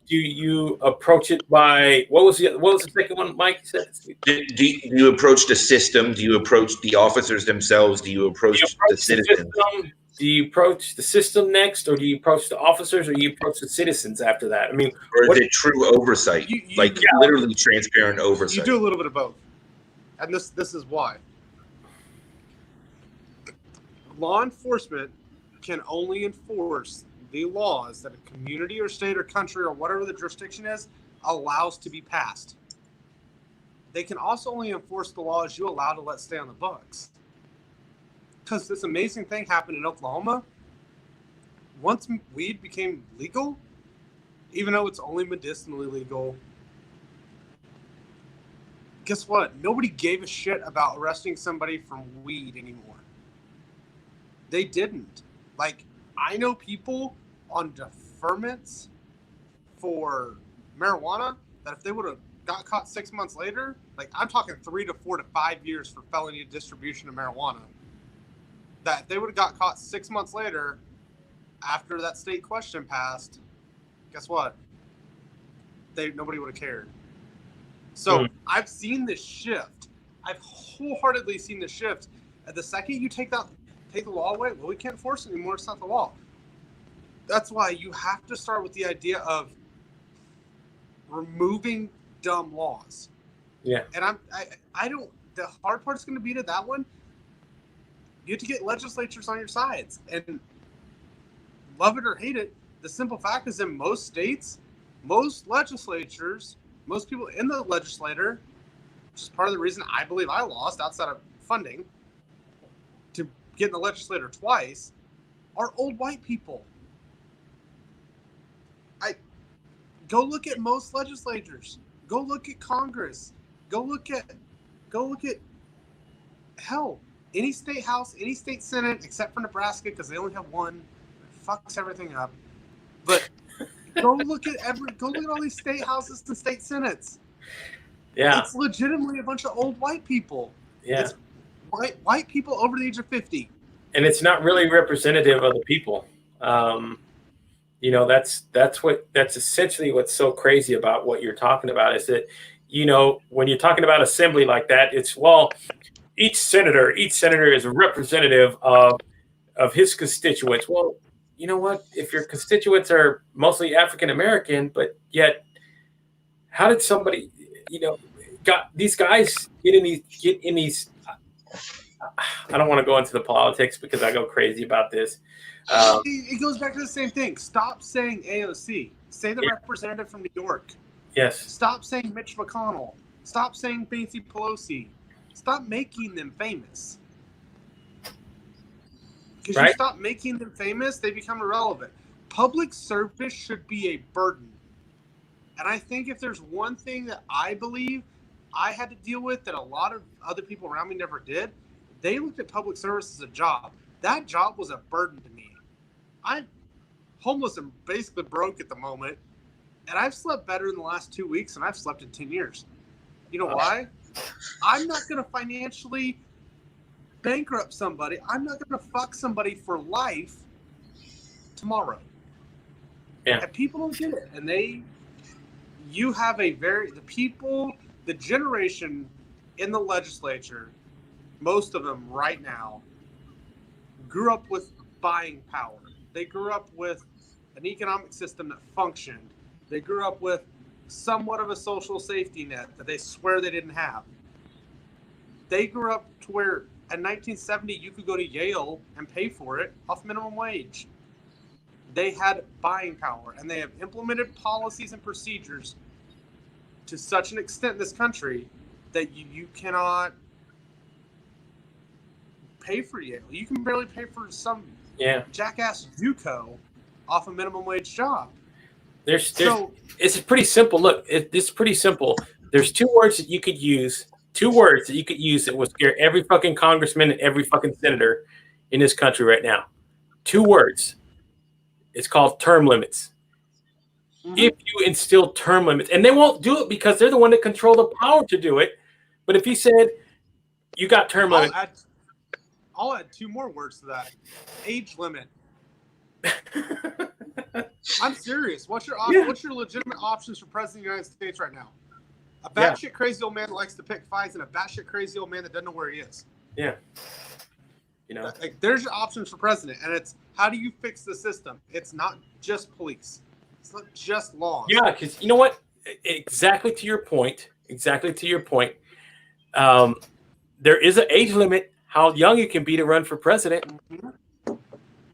Do you approach it by what was the second one, Mike? You said? Do you approach the system? Do you approach the officers themselves? Do you approach the citizens? Do you approach the system next, or do you approach the officers, or do you approach the citizens after that? I mean, or is it true oversight, literally transparent oversight? You do a little bit of both, and this is why. Law enforcement can only enforce the laws that a community or state or country or whatever the jurisdiction is allows to be passed. They can also only enforce the laws you allow to let stay on the books. Because this amazing thing happened in Oklahoma. Once weed became legal, even though it's only medicinally legal, guess what? Nobody gave a shit about arresting somebody from weed anymore. They didn't. Like, I know people on deferments for marijuana that if they would have got caught 6 months later, like, I'm talking 3 to 4 to 5 years for felony distribution of marijuana, that if they would have got caught 6 months later after that state question passed, guess what? Nobody would have cared. So I've seen this shift. I've wholeheartedly seen this shift. At the second you take the law away, well, we can't enforce it anymore. It's not the law. That's why you have to start with the idea of removing dumb laws. Yeah. And I don't. The hard part is going to be to that one. You have to get legislatures on your sides, and love it or hate it, the simple fact is in most states, most legislatures, most people in the legislature, which is part of the reason I believe I lost outside of funding to get in the legislature twice, are old white people. Go look at most legislatures. Go look at Congress. Go look at hell, any state house, any state senate, except for Nebraska because they only have one. It fucks everything up. But go look at all these state houses and state senates. Yeah, it's legitimately a bunch of old white people. Yeah, it's white people over the age of 50. And it's not really representative of the people. You know, that's essentially what's so crazy about what you're talking about is that, you know, when you're talking about assembly like that, it's, well, each senator is a representative of his constituents. Well, you know what? If your constituents are mostly African American, but yet, how did somebody, you know, got these guys get in these? I don't want to go into the politics because I go crazy about this. It goes back to the same thing. Stop saying AOC. Say the representative from New York. Yes. Stop saying Mitch McConnell. Stop saying Nancy Pelosi. Stop making them famous. Because you stop making them famous, they become irrelevant. Public service should be a burden. And I think if there's one thing that I believe I had to deal with that a lot of other people around me never did, they looked at public service as a job. That job was a burden to me. I'm homeless and basically broke at the moment, and I've slept better in the last 2 weeks than I've slept in 10 years. You know why? I'm not going to financially bankrupt somebody. I'm not going to fuck somebody for life tomorrow. Yeah. And people don't get it. And you have the generation in the legislature, most of them right now, grew up with buying power. They grew up with an economic system that functioned. They grew up with somewhat of a social safety net that they swear they didn't have. They grew up to where in 1970 you could go to Yale and pay for it off minimum wage. They had buying power, and they have implemented policies and procedures to such an extent in this country that you cannot pay for Yale. You can barely pay for some jackass JUCO off a minimum wage job. It's pretty simple. Look, it's pretty simple. There's two words that you could use that would scare every fucking congressman and every fucking senator in this country right now. Two words. It's called term limits. Mm-hmm. If you instill term limits, and they won't do it because they're the one that control the power to do it. But if you said, You got term limit. I'll add 2 more words to that. Age limit. I'm serious. What's your legitimate options for president of the United States right now? A batshit crazy old man that likes to pick fights and a batshit crazy old man that doesn't know where he is. Yeah. You know, like, there's your options for president, and it's how do you fix the system? It's not just police. It's not just laws. Yeah, because you know what? Exactly to your point. There is an age limit how young you can be to run for president. Mm-hmm.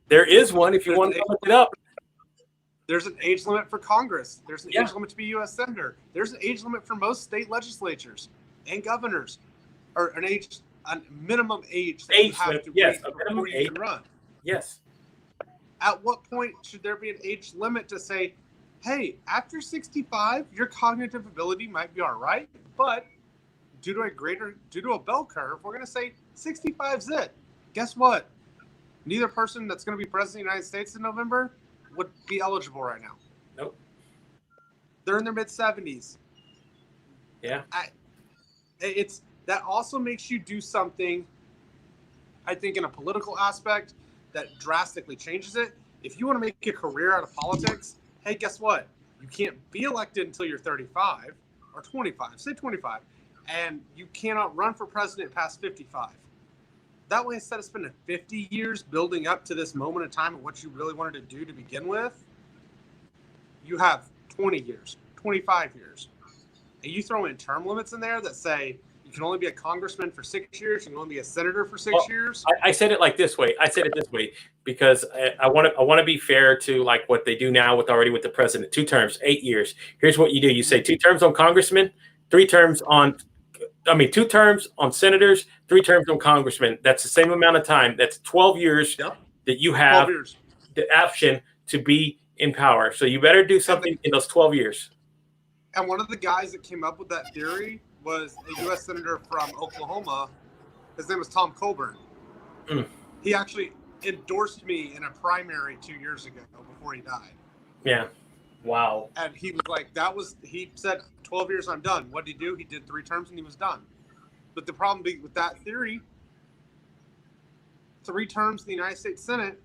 There is one if you want to look it up. There's an age limit for Congress. There's an age limit to be U.S. Senator. There's an age limit for most state legislatures and governors, or a minimum age that you have to reach before you can run. Yes. At what point should there be an age limit to say, hey, after 65, your cognitive ability might be all right, but due to a bell curve, we're going to say 65 is it. Guess what? Neither person that's going to be president of the United States in November would be eligible right now. Nope. They're in their mid-70s. Yeah. That also makes you do something, I think, in a political aspect that drastically changes it. If you want to make a career out of politics, hey, guess what? You can't be elected until you're 35 or 25, say 25, and you cannot run for president past 55. That way, instead of spending 50 years building up to this moment in time of what you really wanted to do to begin with, you have 20 years, 25 years. And you throw in term limits in there that say you can only be a congressman for 6 years, you can only be a senator for 6 years. I said it like this way. I said it this way because I want to be fair to like what they do now with the president. 2 terms, 8 years. Here's what you do. You say 2 terms on congressmen, 2 terms on senators, 3 terms on congressmen. That's the same amount of time. That's 12 years that you have the option to be in power. So you better do something in those 12 years. And one of the guys that came up with that theory was a U.S. Senator from Oklahoma. His name was Tom Coburn. Mm. He actually endorsed me in a primary 2 years ago before he died. Yeah. Wow. And he was like, he said, 12 years, I'm done. What did he do? He did 3 terms and he was done. But the problem with that theory, 3 terms in the United States Senate,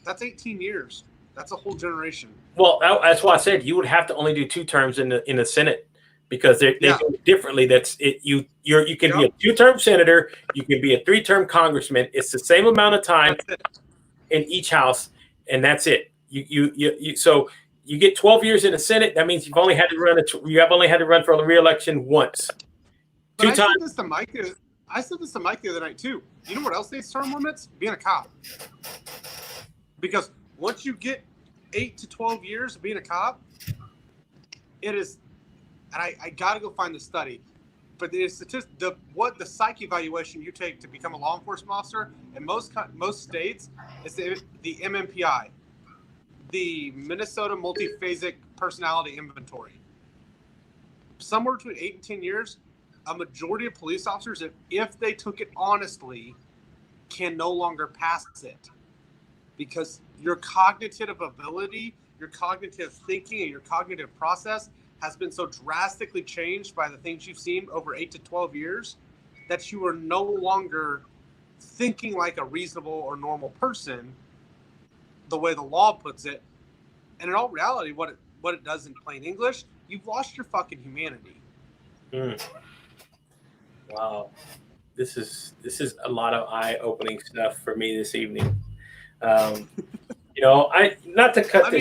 that's 18 years. That's a whole generation. Well, that's why I said you would have to only do 2 terms in the Senate because they do it differently. That's it. You can be a 2-term senator. You can be a 3-term congressman. It's the same amount of time in each house, and that's it. So you get 12 years in the Senate. That means you've only had to run for a re-election once. But I said this to Mike the other night too. You know what else needs term limits? Being a cop. Because once you get 8 to 12 years of being a cop, it is, and I got to go find the study, but the psych evaluation you take to become a law enforcement officer in most states is the MMPI, the Minnesota Multiphasic Personality Inventory. Somewhere between 8 and 10 years, a majority of police officers, if they took it honestly, can no longer pass it. Because your cognitive ability, your cognitive thinking, and your cognitive process has been so drastically changed by the things you've seen over 8 to 12 years that you are no longer thinking like a reasonable or normal person, the way the law puts it. And in all reality, what it does in plain English, you've lost your fucking humanity. Mm. Wow. This is a lot of eye-opening stuff for me this evening. Not to cut.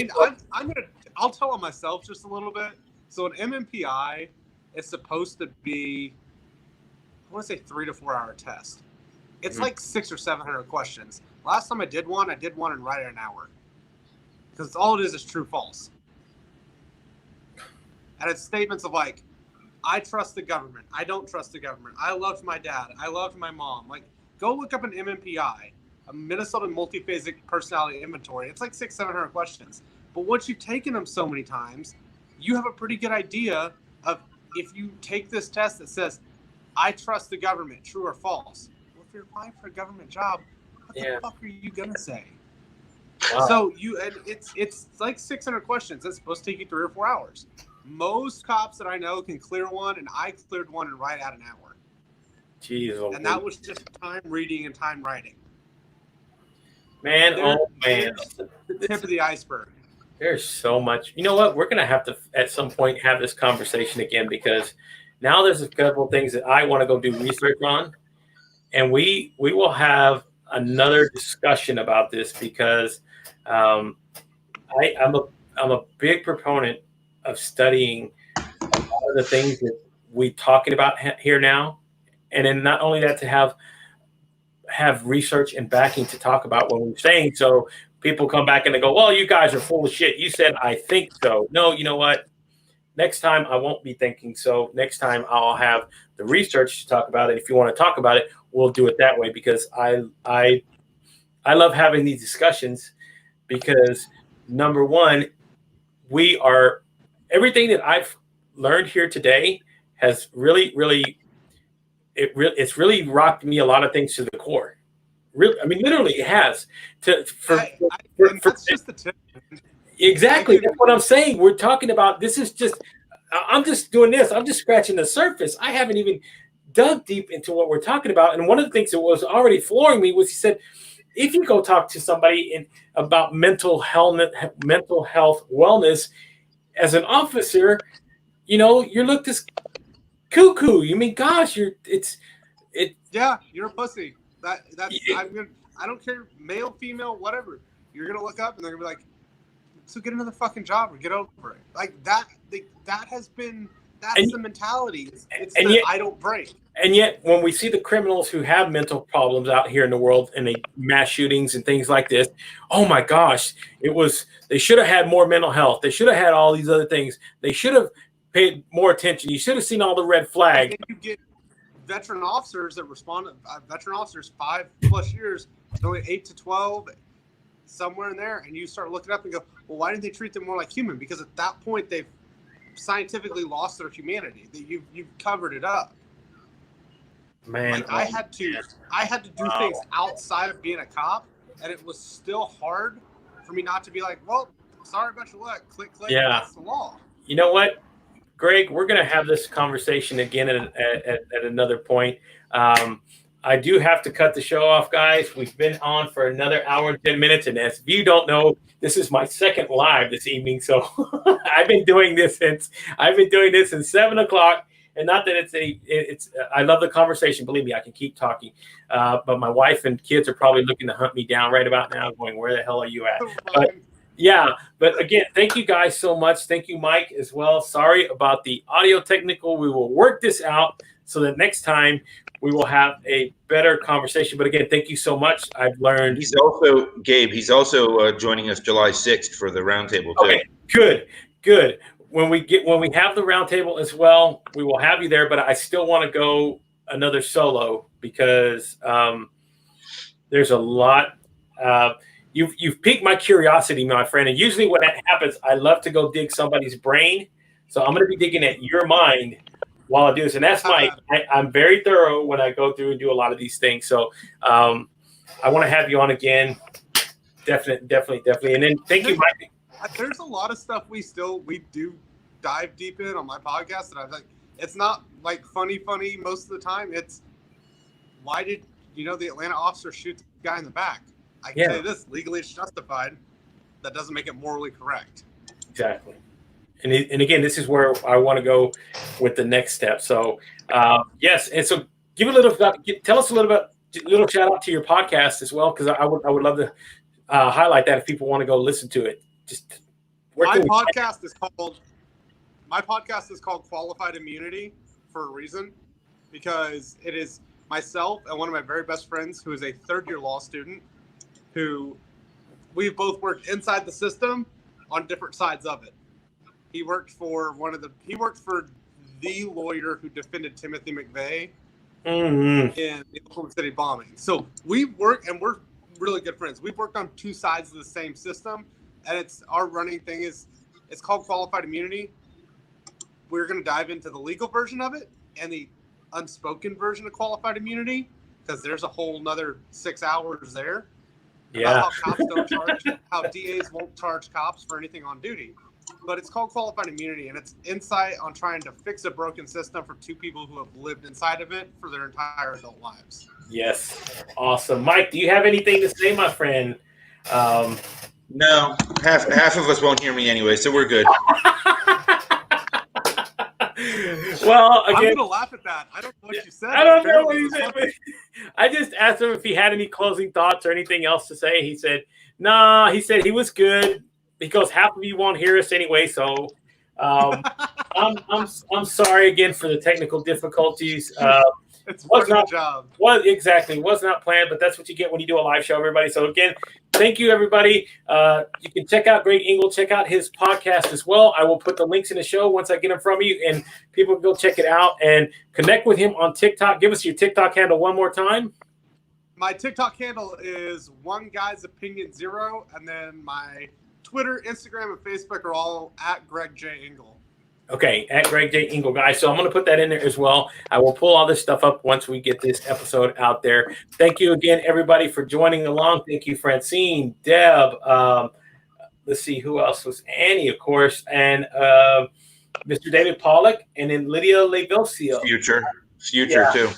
I'll tell on myself just a little bit. So an MMPI is supposed to be, I want to say 3 to 4 hour test. It's like 600 or 700 questions. Last time I did one in right at an hour. Because all it is true false. And it's statements of like, I trust the government. I don't trust the government. I loved my dad. I loved my mom. Like, go look up an MMPI, a Minnesota Multiphasic Personality Inventory. It's like 600-700 questions. But once you've taken them so many times, you have a pretty good idea of if you take this test that says, I trust the government, true or false. Well, if you're applying for a government job, what the fuck are you going to say? Wow. So it's like 600 questions. It's supposed to take you 3 or 4 hours. Most cops that I know can clear one, and I cleared one in right at an hour. Jeez, and that was just time reading and time writing. man. There- Oh man, there's the tip of the iceberg. there's so much. You know what? We're gonna have to at some point have this conversation again, because now there's a couple of things that I want to go do research on, and we will have another discussion about this, because um, I'm a big proponent of studying a lot of the things that we talking about here now, and then not only that, to have research and backing to talk about what we're saying. So people come back and they go, well, you guys are full of shit. You said, I think so. No, you know what? Next time I won't be thinking so. Next time I'll have the research to talk about it. If you want to talk about it, we'll do it that way, because I love having these discussions, because number one, we are everything that I've learned here today has it's really rocked me a lot of things to the core. Really, I mean, literally, it has. And that's just the tip. Exactly. That's what I'm saying. We're talking about this is just. I'm just doing this. I'm just scratching the surface. I haven't even dug deep into what we're talking about. And one of the things that was already flooring me was he said, if you go talk to somebody about mental health, wellness, as an officer, you're looked as cuckoo. You mean, gosh, Yeah, you're a pussy. I don't care, male, female, whatever. You're gonna look up and they're gonna be like, so get another fucking job or get over it. Like that. That's the mentality. It's and that yet, I don't break. And yet, when we see the criminals who have mental problems out here in the world, and they mass shootings and things like this, oh my gosh, they should have had more mental health. They should have had all these other things. They should have paid more attention. You should have seen all the red flags. You get veteran officers that respond. Veteran officers 5+ years, only 8 to 12, somewhere in there, and you start looking up and go, well, why didn't they treat them more like human? Because at that point, they've scientifically lost their humanity. You've covered it up. Man, like I had to do things outside of being a cop, and it was still hard for me not to be like, well, sorry about your luck. Click, yeah. That's the law. You know what, Greg? We're going to have this conversation again at another point. I do have to cut the show off, guys. We've been on for another hour and 10 minutes, and as you don't know, this is my second live this evening. So I've been doing this since 7:00. And not that I love the conversation. Believe me, I can keep talking. But my wife and kids are probably looking to hunt me down right about now, going, where the hell are you at? But yeah, but again, thank you guys so much. Thank you, Mike, as well. Sorry about the audio technical. We will work this out so that next time we will have a better conversation. But again, thank you so much. I've learned. He's also joining us July 6th for the roundtable too. Okay, good. When we have the roundtable as well, we will have you there. But I still want to go another solo, because there's a lot. You've piqued my curiosity, my friend. And usually when that happens, I love to go dig somebody's brain. So I'm going to be digging at your mind while I do this. And that's I'm very thorough when I go through and do a lot of these things. So I want to have you on again. Definitely. And then thank you, Mike. There's a lot of stuff we do dive deep in on my podcast that I'm like, it's not like funny most of the time. It's, why did the Atlanta officer shoot the guy in the back? I can say this, legally it's justified. That doesn't make it morally correct. Exactly. And again, this is where I want to go with the next step. So yes, and so tell us a little shout out to your podcast as well, because I would love to highlight that if people want to go listen to it. My podcast is called Qualified Immunity for a reason, because it is myself and one of my very best friends who is a third-year law student, who we've both worked inside the system on different sides of it. He worked for the lawyer who defended Timothy McVeigh in the Oklahoma City bombing. So we work, and we're really good friends. We've worked on two sides of the same system. And it's our running thing it's called Qualified Immunity. We're going to dive into the legal version of it and the unspoken version of Qualified Immunity, because there's a whole nother 6 hours there. Yeah. About how cops don't charge, how DAs won't charge cops for anything on duty. but it's called Qualified Immunity, and it's insight on trying to fix a broken system for two people who have lived inside of it for their entire adult lives. Yes. Awesome. Mike, do you have anything to say, my friend? No, half of us won't hear me anyway, so we're good. Well, again, I'm gonna laugh at that. I don't know what you said. I don't know what he said. But I just asked him if he had any closing thoughts or anything else to say. He said, "Nah." He said he was good. He goes, "Half of you won't hear us anyway." So, I'm sorry again for the technical difficulties. It's part of the job. Was not planned, but that's what you get when you do a live show, everybody. So again, thank you, everybody. You can check out Greg Ingle, check out his podcast as well. I will put the links in the show once I get them from you, and people can go check it out and connect with him on TikTok. Give us your TikTok handle one more time. My TikTok handle is OneGuy'sOpinion0, and then my Twitter, Instagram, and Facebook are all at Greg J. Ingle. Okay, at Greg J. Ingle, guys. So I'm going to put that in there as well. I will pull all this stuff up once we get this episode out there. Thank you again, everybody, for joining along. Thank you, Francine, Deb. Let's see, who else was Annie, of course, and Mr. David Pollock, and then Lydia Levilcio. Future too.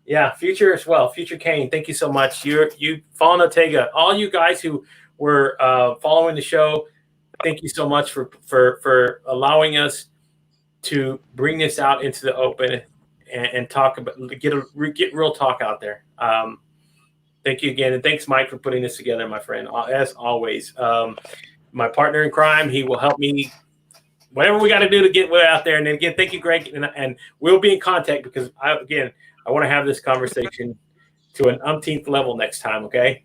Yeah, Future as well. Future Kane, thank you so much. You, Fallen Ortega, all you guys who were following the show, thank you so much for allowing us to bring this out into the open and talk about get real talk out there. Thank you again, and thanks, Mike, for putting this together, my friend. As always, my partner in crime, he will help me whatever we got to do to get it out there. And then again, thank you, Greg, and we'll be in contact because I want to have this conversation to an umpteenth level next time. Okay.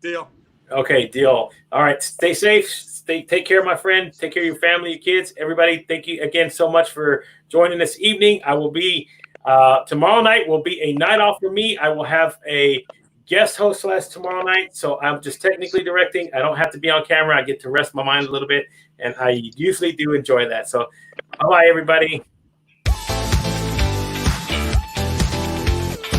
Deal. Okay, deal. All right, stay safe. Take care, my friend. Take care of your family, your kids, everybody. Thank you again so much for joining this evening. I will be tomorrow night will be a night off for me. I will have a guest host tomorrow night, so I'm just technically directing. I don't have to be on camera. I get to rest my mind a little bit, and I usually do enjoy that. So, bye, everybody.